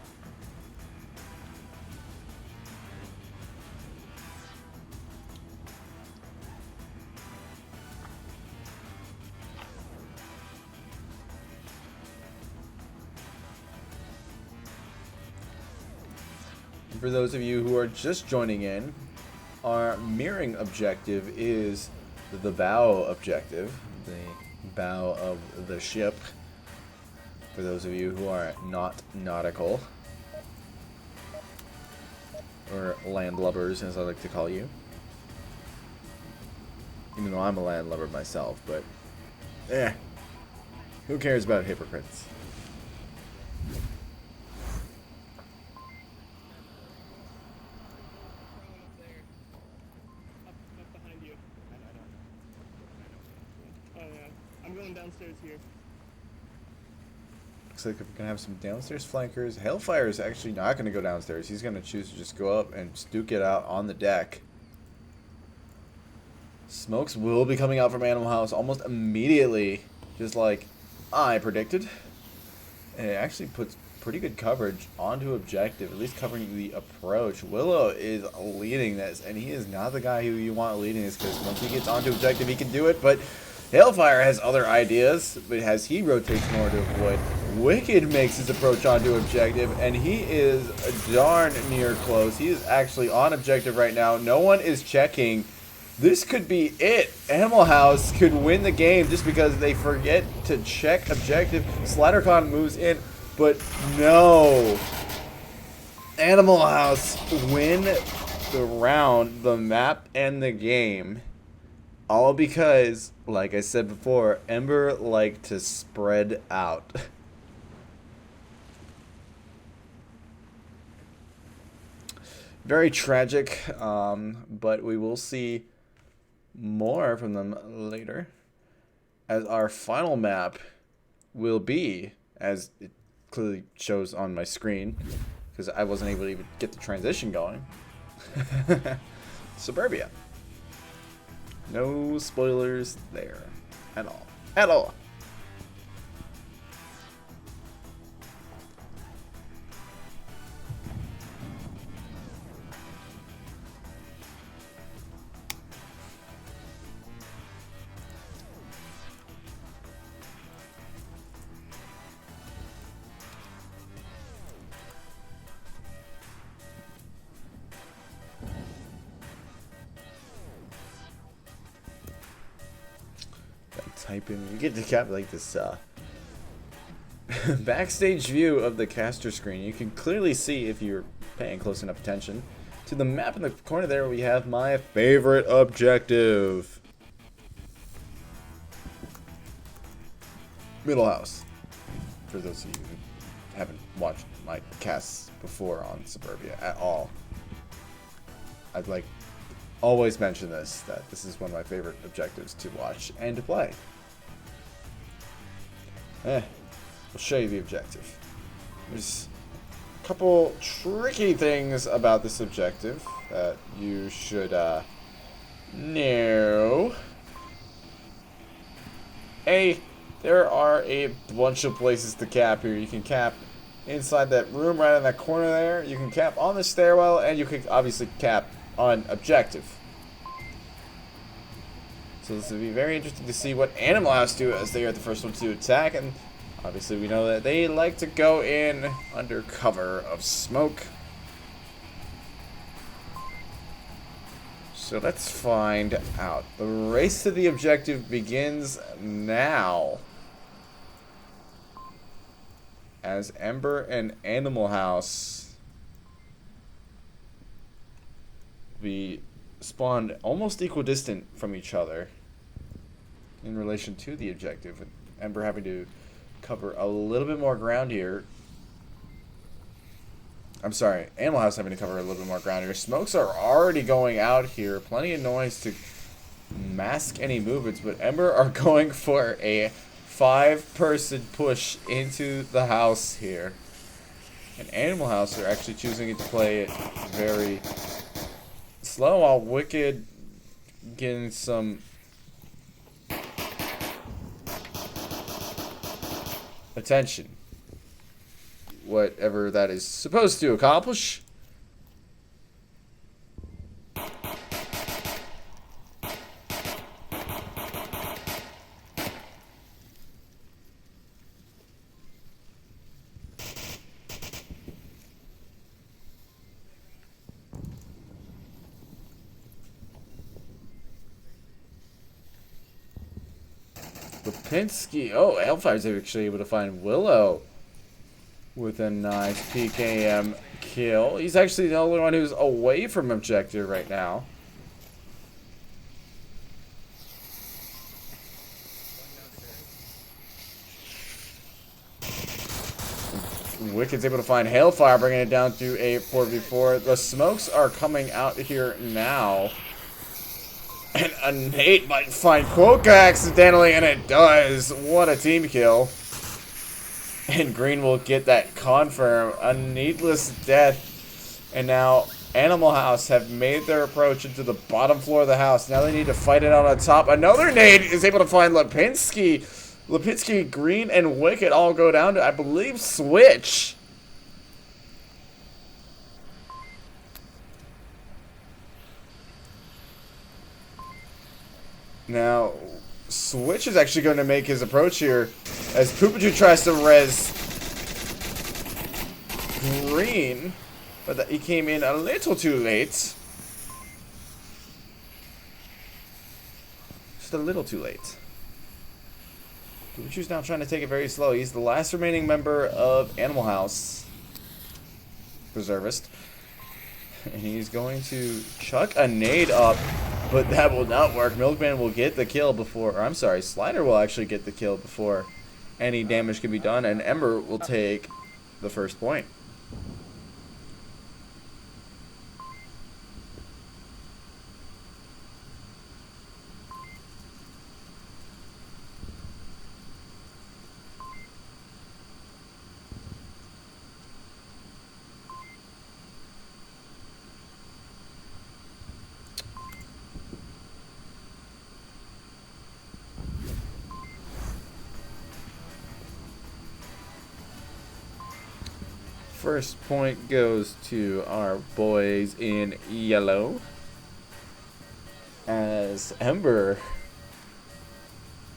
For those of you who are just joining in, our mirroring objective is the bow objective, the bow of the ship. For those of you who are not nautical, or landlubbers as I like to call you. Even though I'm a landlubber myself, but who cares about hypocrites? Up behind you. Oh yeah. I'm going downstairs here. Looks like we're gonna have some downstairs flankers. Hellfire is actually not gonna go downstairs. He's gonna choose to just go up and duke it out on the deck. Smokes will be coming out from Animal House almost immediately, just like I predicted. And it actually puts pretty good coverage onto objective, at least covering the approach. Willow is leading this, and he is not the guy who you want leading this, because once he gets onto objective, he can do it. But Hellfire has other ideas, but as he rotates more to avoid, Wicked makes his approach onto objective, and he is darn near close. He is actually on objective right now. No one is checking. This could be it. Animal House could win the game just because they forget to check objective. SliderCon moves in, but no. Animal House win the round, the map, and the game. All because, like I said before, Ember liked to spread out. Very tragic, but we will see more from them later, as our final map will be, as it clearly shows on my screen, because I wasn't able to even get the transition going, Suburbia. No spoilers there at all. At all. Type in, you get to cap like this backstage view of the caster screen. You can clearly see, if you're paying close enough attention to the map in the corner there, we have my favorite objective, Middle House. For those of you who haven't watched my casts before on Suburbia at all, I'd like always mention this, that this is one of my favorite objectives to watch and to play. We'll show you the objective. There's a couple tricky things about this objective that you should know. There are a bunch of places to cap here. You can cap inside that room right in that corner there. You can cap on the stairwell, and you can obviously cap on objective. So this will be very interesting to see what Animal House do, as they are the first ones to attack, and obviously we know that they like to go in under cover of smoke. So let's find out. The race to the objective begins now, as Ember and Animal House be spawned almost equidistant from each other in relation to the objective, with Ember having to cover a little bit more ground here. I'm sorry, Animal House having to cover a little bit more ground here. Smokes are already going out here. Plenty of noise to mask any movements, but Ember are going for a 5-person push into the house here. And Animal House are actually choosing to play it very slow, while Wicked getting some attention, whatever that is supposed to accomplish. Lipinski. Oh, Hellfire's actually able to find Willow with a nice PKM kill. He's actually the only one who's away from objective right now. Wicked's able to find Hailfire, bringing it down to a 4v4. The smokes are coming out here now. And a nade might find Quokka accidentally, and it does. What a team kill. And Green will get that confirm. A needless death. And now Animal House have made their approach into the bottom floor of the house. Now they need to fight it out on top. Another nade is able to find Lipinski. Lipinski, Green, and Wicked all go down to, I believe, Switch. Now, Switch is actually going to make his approach here as Poopaju tries to res Green, but he came in a little too late. Just a little too late. Poopachu's now trying to take it very slow. He's the last remaining member of Animal House. Reservist. And he's going to chuck a nade up, but that will not work. Milkman will get the kill before, or I'm sorry, Slider will actually get the kill before any damage can be done, and Ember will take the first point. First point goes to our boys in yellow. As Ember...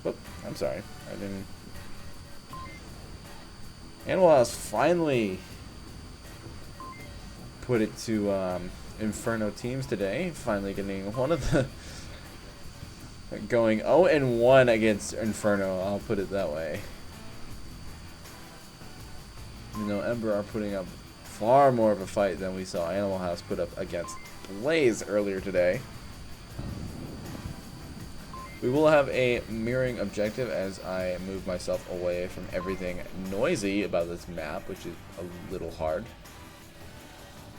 Oh, I'm sorry. I didn't... Animal House finally put it to Inferno teams today. Finally getting one of the... going 0-1 against Inferno, I'll put it that way. You know, Ember are putting up far more of a fight than we saw Animal House put up against Blaze earlier today. We will have a mirroring objective as I move myself away from everything noisy about this map, which is a little hard,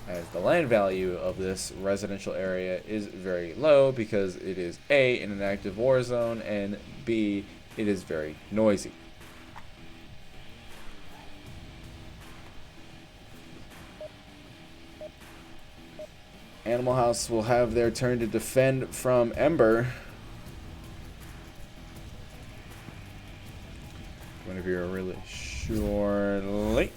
as the land value of this residential area is very low because it is A, in an active war zone, and B, it is very noisy. Animal House will have their turn to defend from Ember. Whenever you're really surely.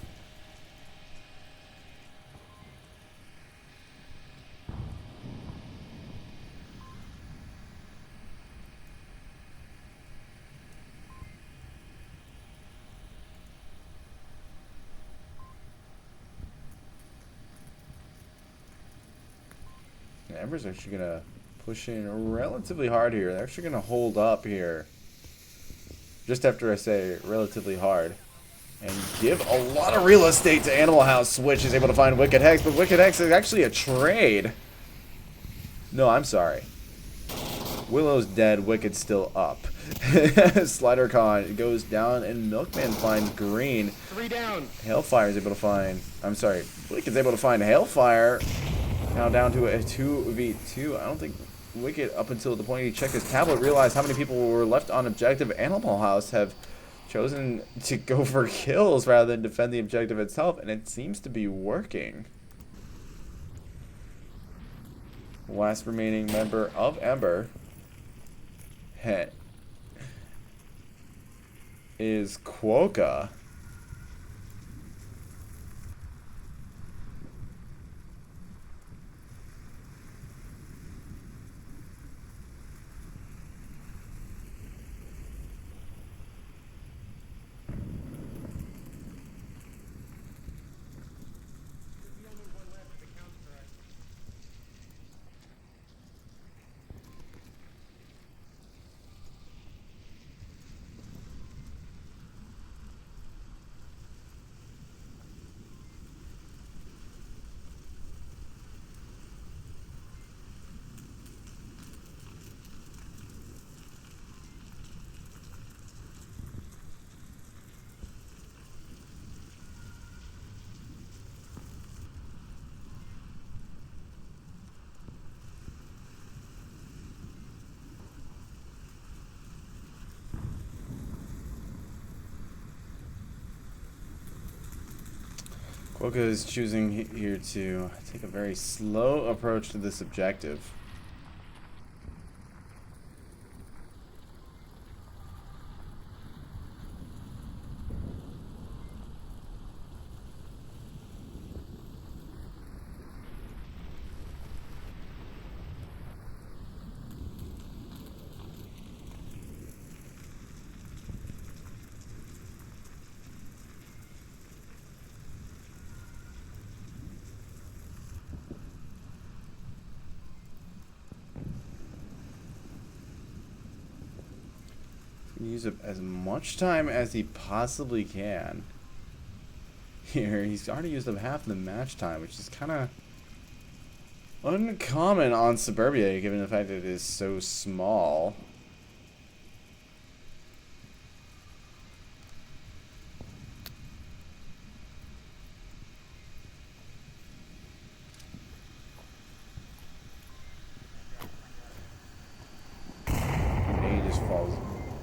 Ember's actually going to push in relatively hard here. They're actually going to hold up here. Just after I say relatively hard. And give a lot of real estate to Animal House. Switch is able to find Wicked Hex, but Wicked Hex is actually a trade. No, I'm sorry. Willow's dead, Wicked's still up. SliderCon goes down and Milkman finds Green. 3 down. Hailfire is able to find, I'm sorry, Wicked's able to find Hailfire. Now down to a 2v2. I don't think Wicked, up until the point he checked his tablet, realized how many people were left on objective. Animal House have chosen to go for kills rather than defend the objective itself, and it seems to be working. Last remaining member of Ember is Quokka. Quokka is choosing here to take a very slow approach to this objective. Use up as much time as he possibly can. Here, he's already used up half the match time, which is kind of uncommon on Suburbia, given the fact that it is so small. And he just falls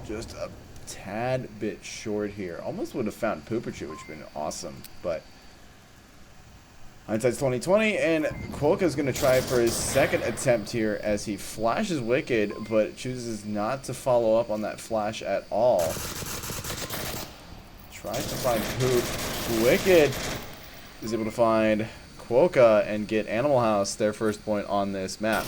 just a tad bit short here. Almost would have found Poopachu, which would have been awesome, but hindsight's 2020, and Quokka's going to try for his second attempt here as he flashes Wicked, but chooses not to follow up on that flash at all. Tries to find Poop. Wicked is able to find Quokka and get Animal House their first point on this map.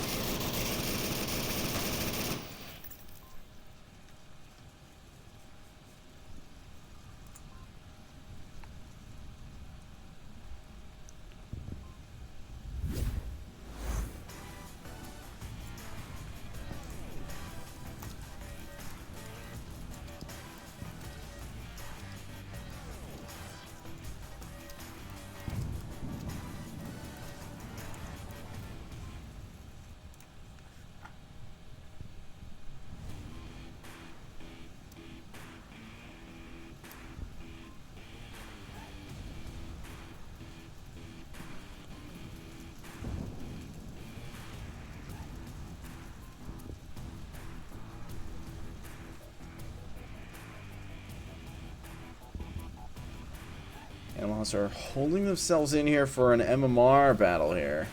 Animal House are holding themselves in here for an MMR battle here.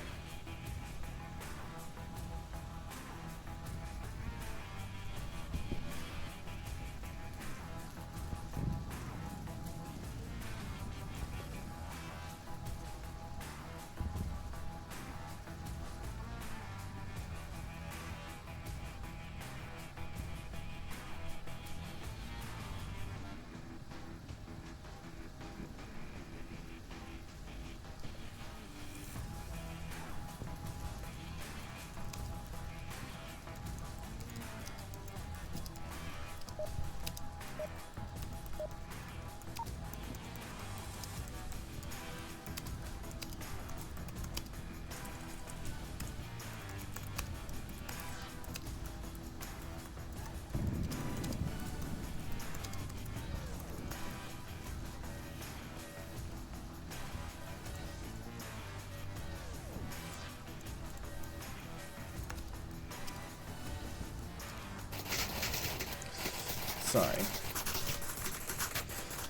Sorry.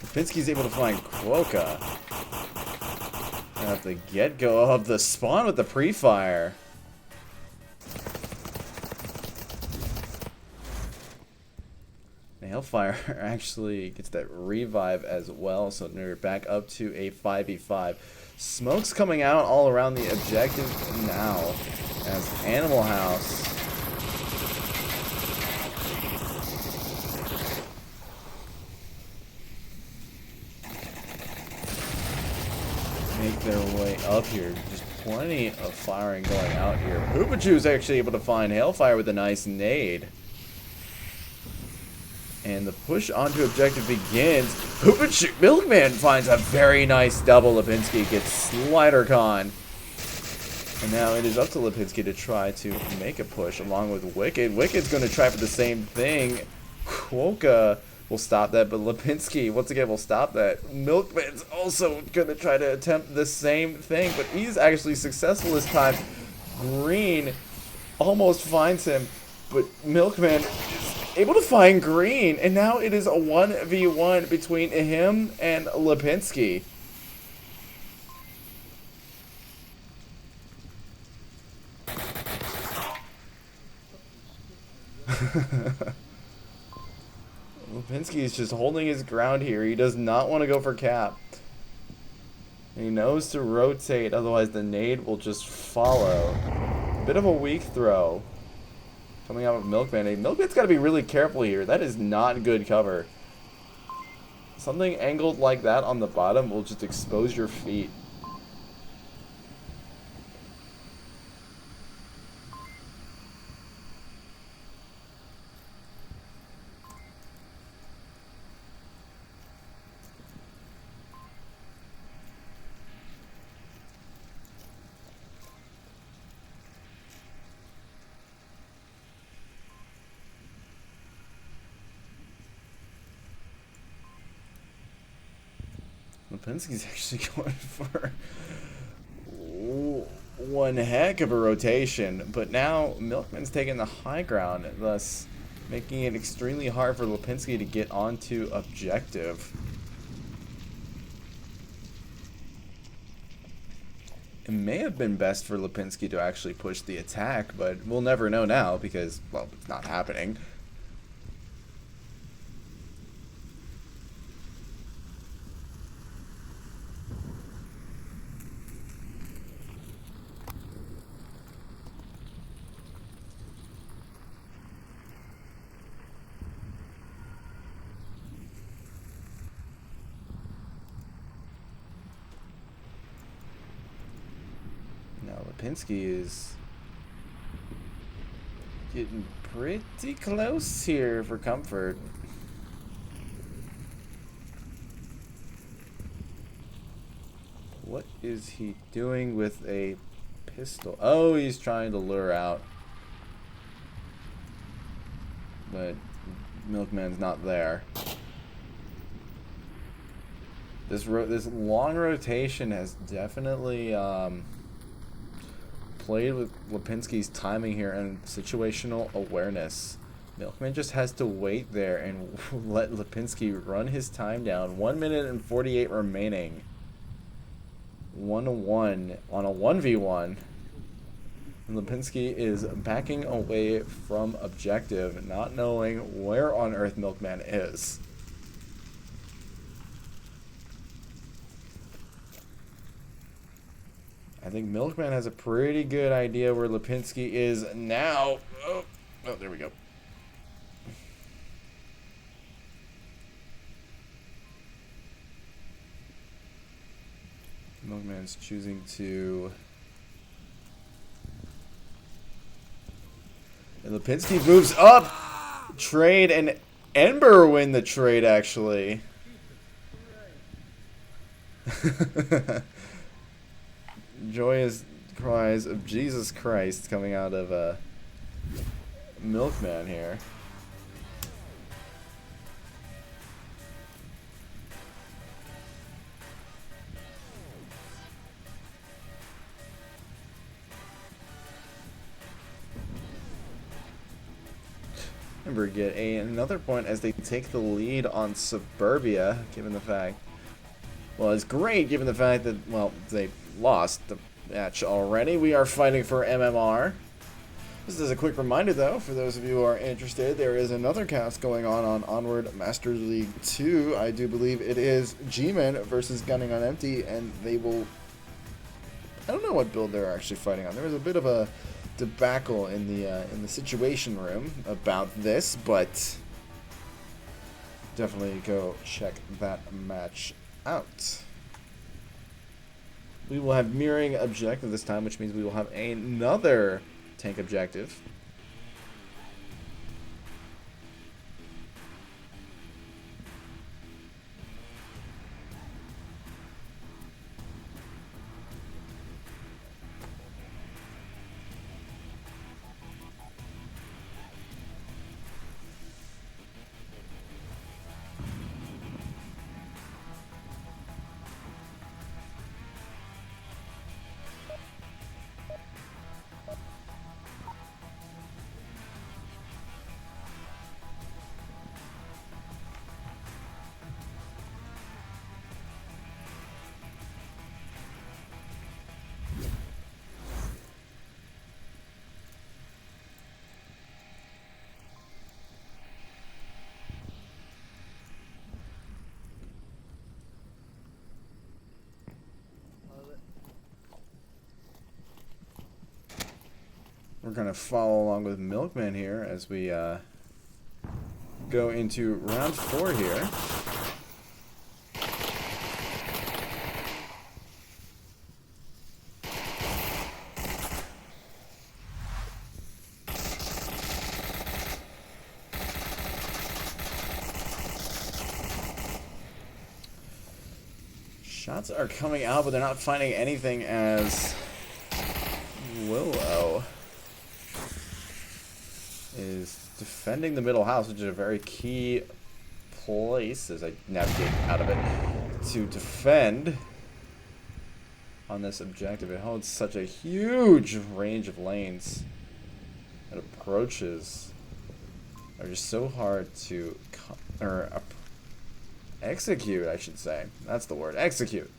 Lipinski's able to find Quokka at the get-go of the spawn with the pre-fire. The Hellfire actually gets that revive as well, so we're back up to a 5v5. Smoke's coming out all around the objective now as Animal House make their way up here. Just plenty of firing going out here. Poopachu's actually able to find Hellfire with a nice nade. And the push onto objective begins. Poopachu, Milkman finds a very nice double. Lipinski gets Slider Con. And now it is up to Lipinski to try to make a push along with Wicked. Wicked's going to try for the same thing. Quokka will stop that, but Lipinski once again will stop that. Milkman's also going to try to attempt the same thing, but he's actually successful this time. Green almost finds him, but Milkman is able to find Green, and now it is a 1v1 between him and Lipinski. Lipinski is just holding his ground here. He does not want to go for cap. And he knows to rotate, otherwise the nade will just follow. Bit of a weak throw coming out of Milkman. Hey, Milkman's got to be really careful here. That is not good cover. Something angled like that on the bottom will just expose your feet. Lipinski's actually going for one heck of a rotation, but now Milkman's taking the high ground, thus making it extremely hard for Lipinski to get onto objective. It may have been best for Lipinski to actually push the attack, but we'll never know now because, well, it's not happening. Lipinski is getting pretty close here for comfort. What is he doing with a pistol? Oh, he's trying to lure out. But Milkman's not there. This long rotation has definitely played with Lipinski's timing here and situational awareness. Milkman just has to wait there and let Lipinski run his time down. 1 minute and 48 remaining. 1-1 on a 1v1. And Lipinski is backing away from objective, not knowing where on earth Milkman is. I think Milkman has a pretty good idea where Lipinski is now. Oh, there we go. Milkman's choosing to... And Lipinski moves up! Trade, and Ember win the trade, actually. Joyous cries of Jesus Christ coming out of Milkman here. Ember get another point as they take the lead on Suburbia, given the fact... Well, it's great given the fact that, well, they lost the match already. We are fighting for MMR. Just as a quick reminder, though, for those of you who are interested, there is another cast going on Onward Masters League 2. I do believe it is G-Men versus Gunning on Empty, and they will... I don't know what build they're actually fighting on. There was a bit of a debacle in the Situation Room about this, but definitely go check that match out. We will have mirroring objective this time, which means we will have another tank objective. going to follow along with Milkman here as we go into round 4 here. Shots are coming out, but they're not finding anything as Willow is defending the middle house, which is a very key place as I navigate out of it to defend on this objective. It holds such a huge range of lanes and approaches are just so hard to execute, I should say. That's the word. Execute.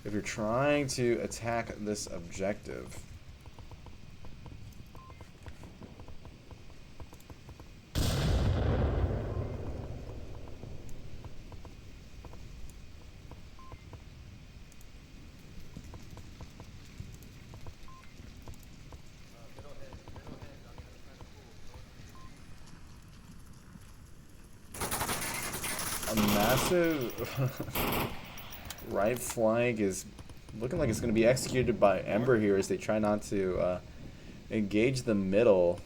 If you're trying to attack this objective. A massive right flank is looking like it's going to be executed by Ember here as they try not to engage the middle.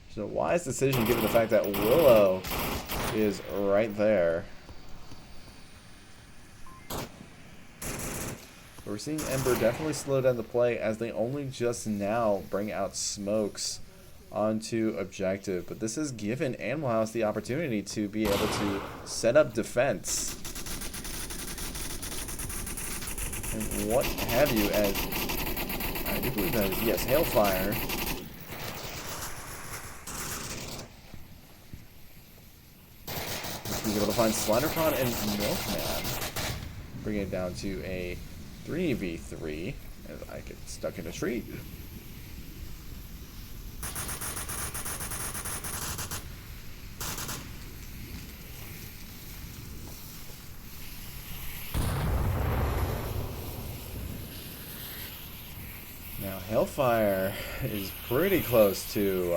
It's a wise decision given the fact that Willow is right there. We're seeing Ember definitely slow down the play as they only just now bring out smokes onto objective, but this has given Animal House the opportunity to be able to set up defense and what have you, as I do believe that is, yes, Hailfire. He's able to find Slendercon and Milkman, bringing it down to a 3v3 as I get stuck in a tree. Now Hellfire is pretty close to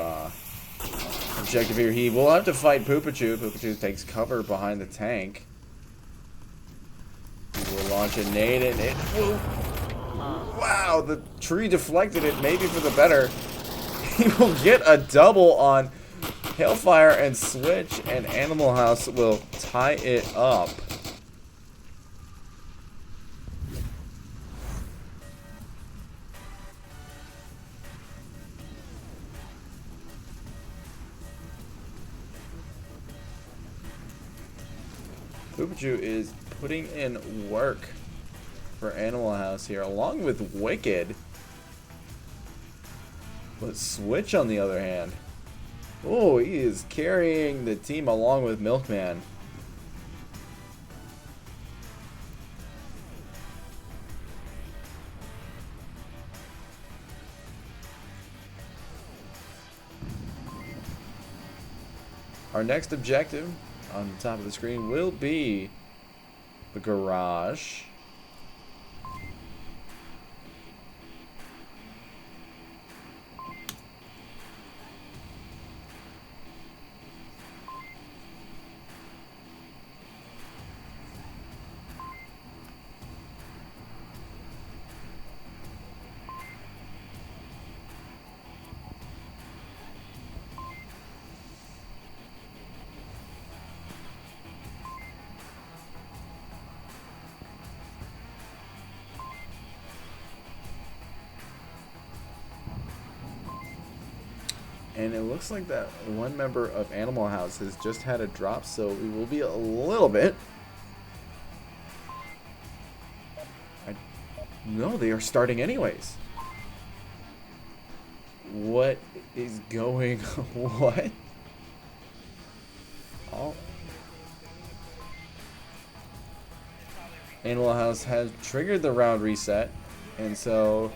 objective here. He will have to fight Poopachu. Poopachu takes cover behind the tank. He will launch a nade and it will... Wow, the tree deflected it, maybe for the better. He will get a double on Hellfire and Switch, and Animal House will tie it up. Poopachu is putting in work for Animal House here, along with Wicked. But Switch, on the other hand, oh, he is carrying the team along with Milkman. Our next objective on the top of the screen will be the garage. And it looks like that one member of Animal House has just had a drop, so we will be a little bit. No, they are starting anyways. What is going... What? Oh. Animal House has triggered the round reset, and so...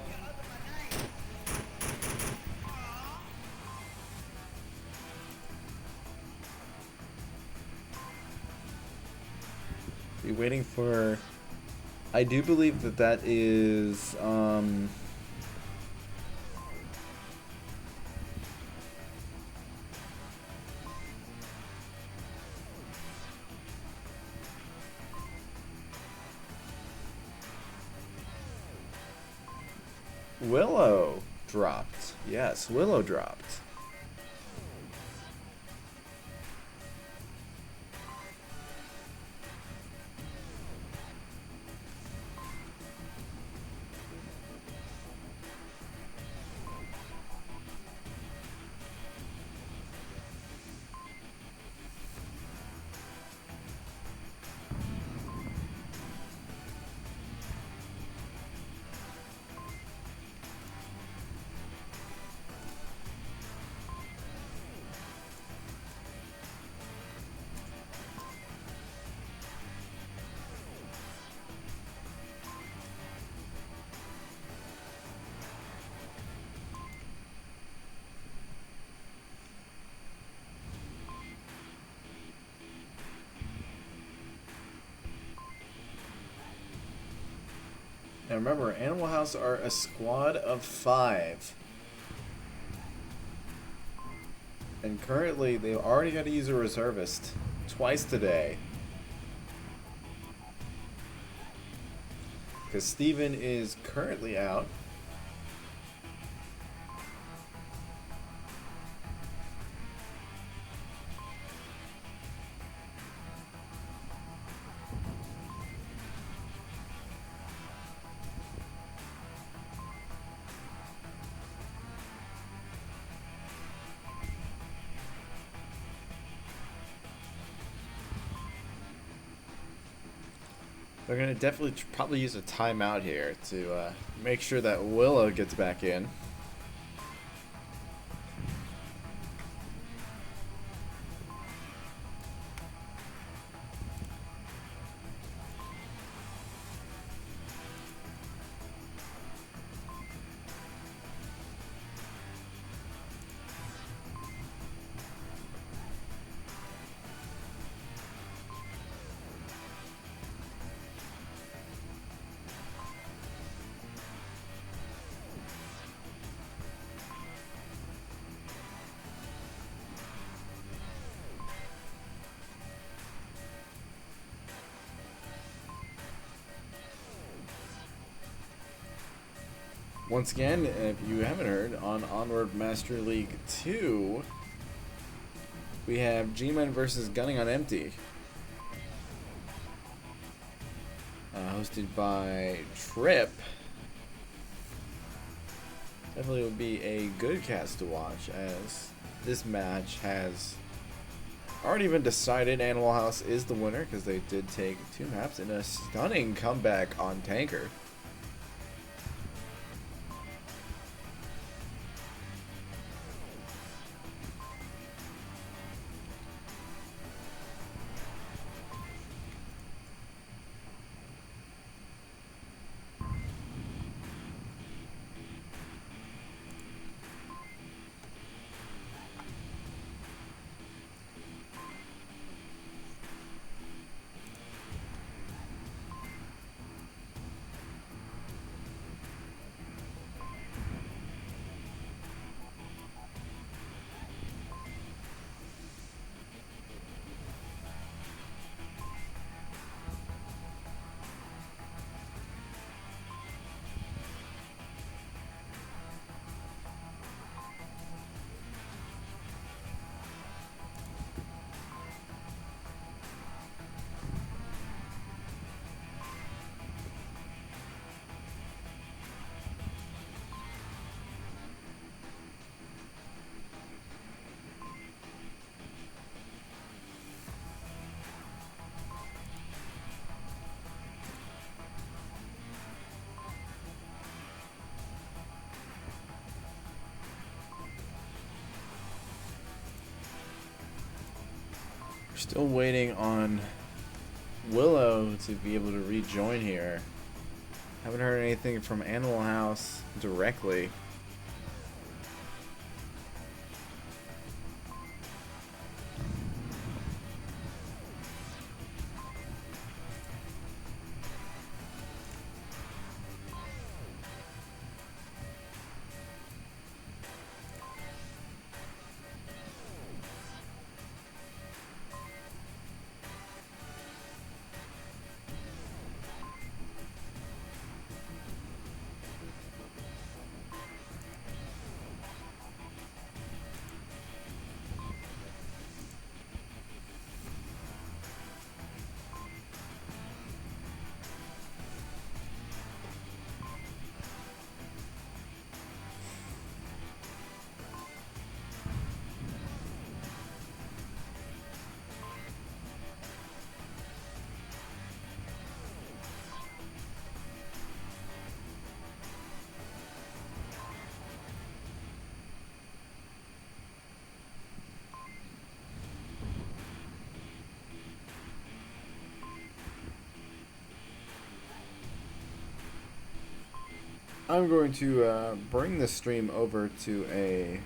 be waiting for... I do believe that that is Willow dropped. Yes, Willow dropped. Now remember, Animal House are a squad of 5. And currently, they've already got to use a reservist twice today. Because Steven is currently out. They're going to definitely probably use a timeout here to make sure that Willow gets back in. Once again, if you haven't heard, on Onward Master League 2, we have G-Men versus Gunning on Empty. Hosted by Trip. Definitely would be a good cast to watch, as this match has already been decided. Animal House is the winner because they did take 2 maps in a stunning comeback on Tanker. Still waiting on Willow to be able to rejoin here. Haven't heard anything from Animal House directly. I'm going to bring the stream over to a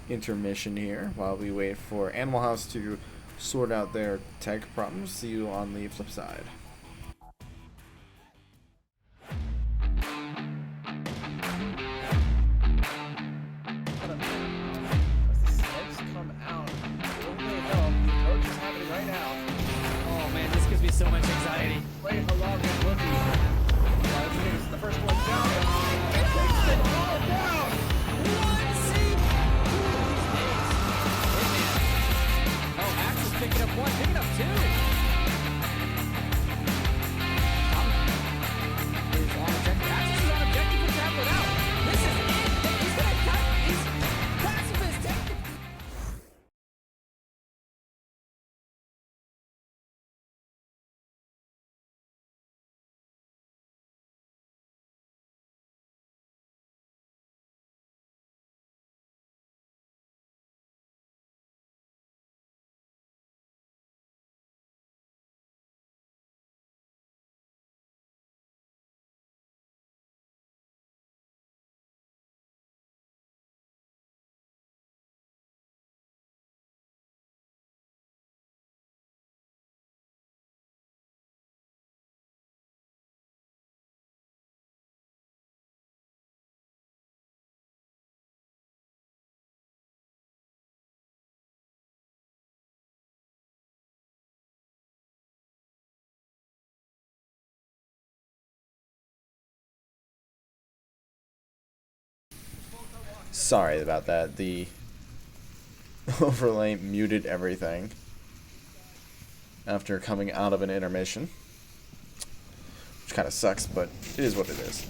intermission here while we wait for Animal House to sort out their tech problems. See you on the flip side. Oh man, this gives me so much anxiety. Wait along and looking. This is the first one down. It takes them all down. Oh, Max is picking up one, picking up two. Is on objective. Axis is on objective to tap it out. This is it. He's gonna cut. He's pacifist. Sorry about that. The overlay muted everything after coming out of an intermission, which kind of sucks, but it is what it is.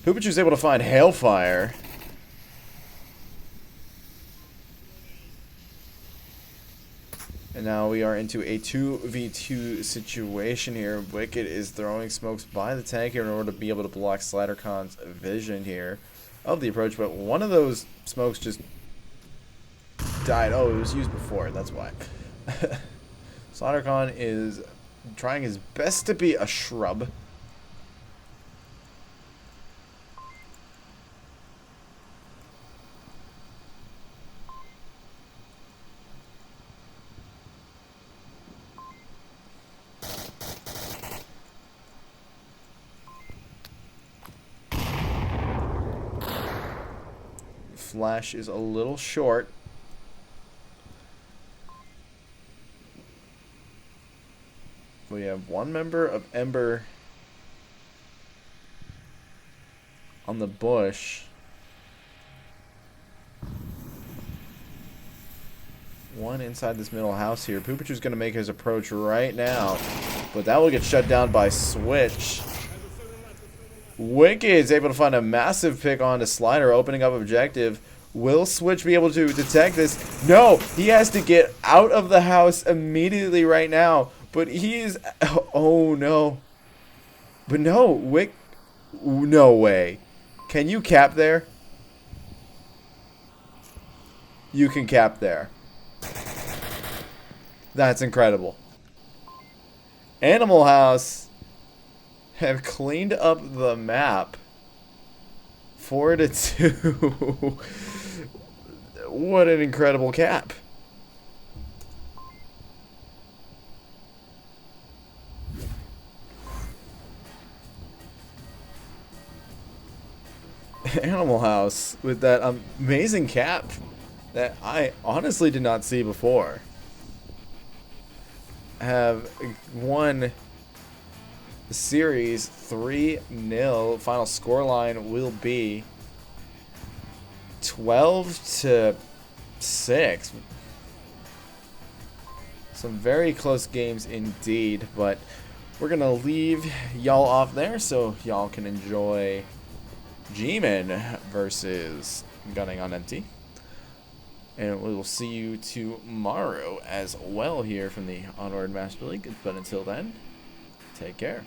Poopachu's able to find Hailfire. And now we are into a 2v2 situation here. Wicked is throwing smokes by the tank here in order to be able to block SliderCon's vision here of the approach, but one of those smokes just died. Oh, it was used before, that's why. SliderCon is trying his best to be a shrub. Flash is a little short. We have one member of Ember on the bush. One inside this middle house here. Poopachu's going to make his approach right now, but that will get shut down by Switch. Wicked is able to find a massive pick onto Slider, opening up objective. Will Switch be able to detect this? No! He has to get out of the house immediately right now. But he is... Oh, no. But no, no way. Can you cap there? You can cap there. That's incredible. Animal House have cleaned up the map 4-2. What an incredible cap. Animal House with that amazing cap that I honestly did not see before have won the series 3-0. Final scoreline will be 12-6. Some very close games indeed, but we're gonna leave y'all off there so y'all can enjoy G-Man versus Gunning on Empty. And we will see you tomorrow as well here from the Onward Master League. But until then, take care.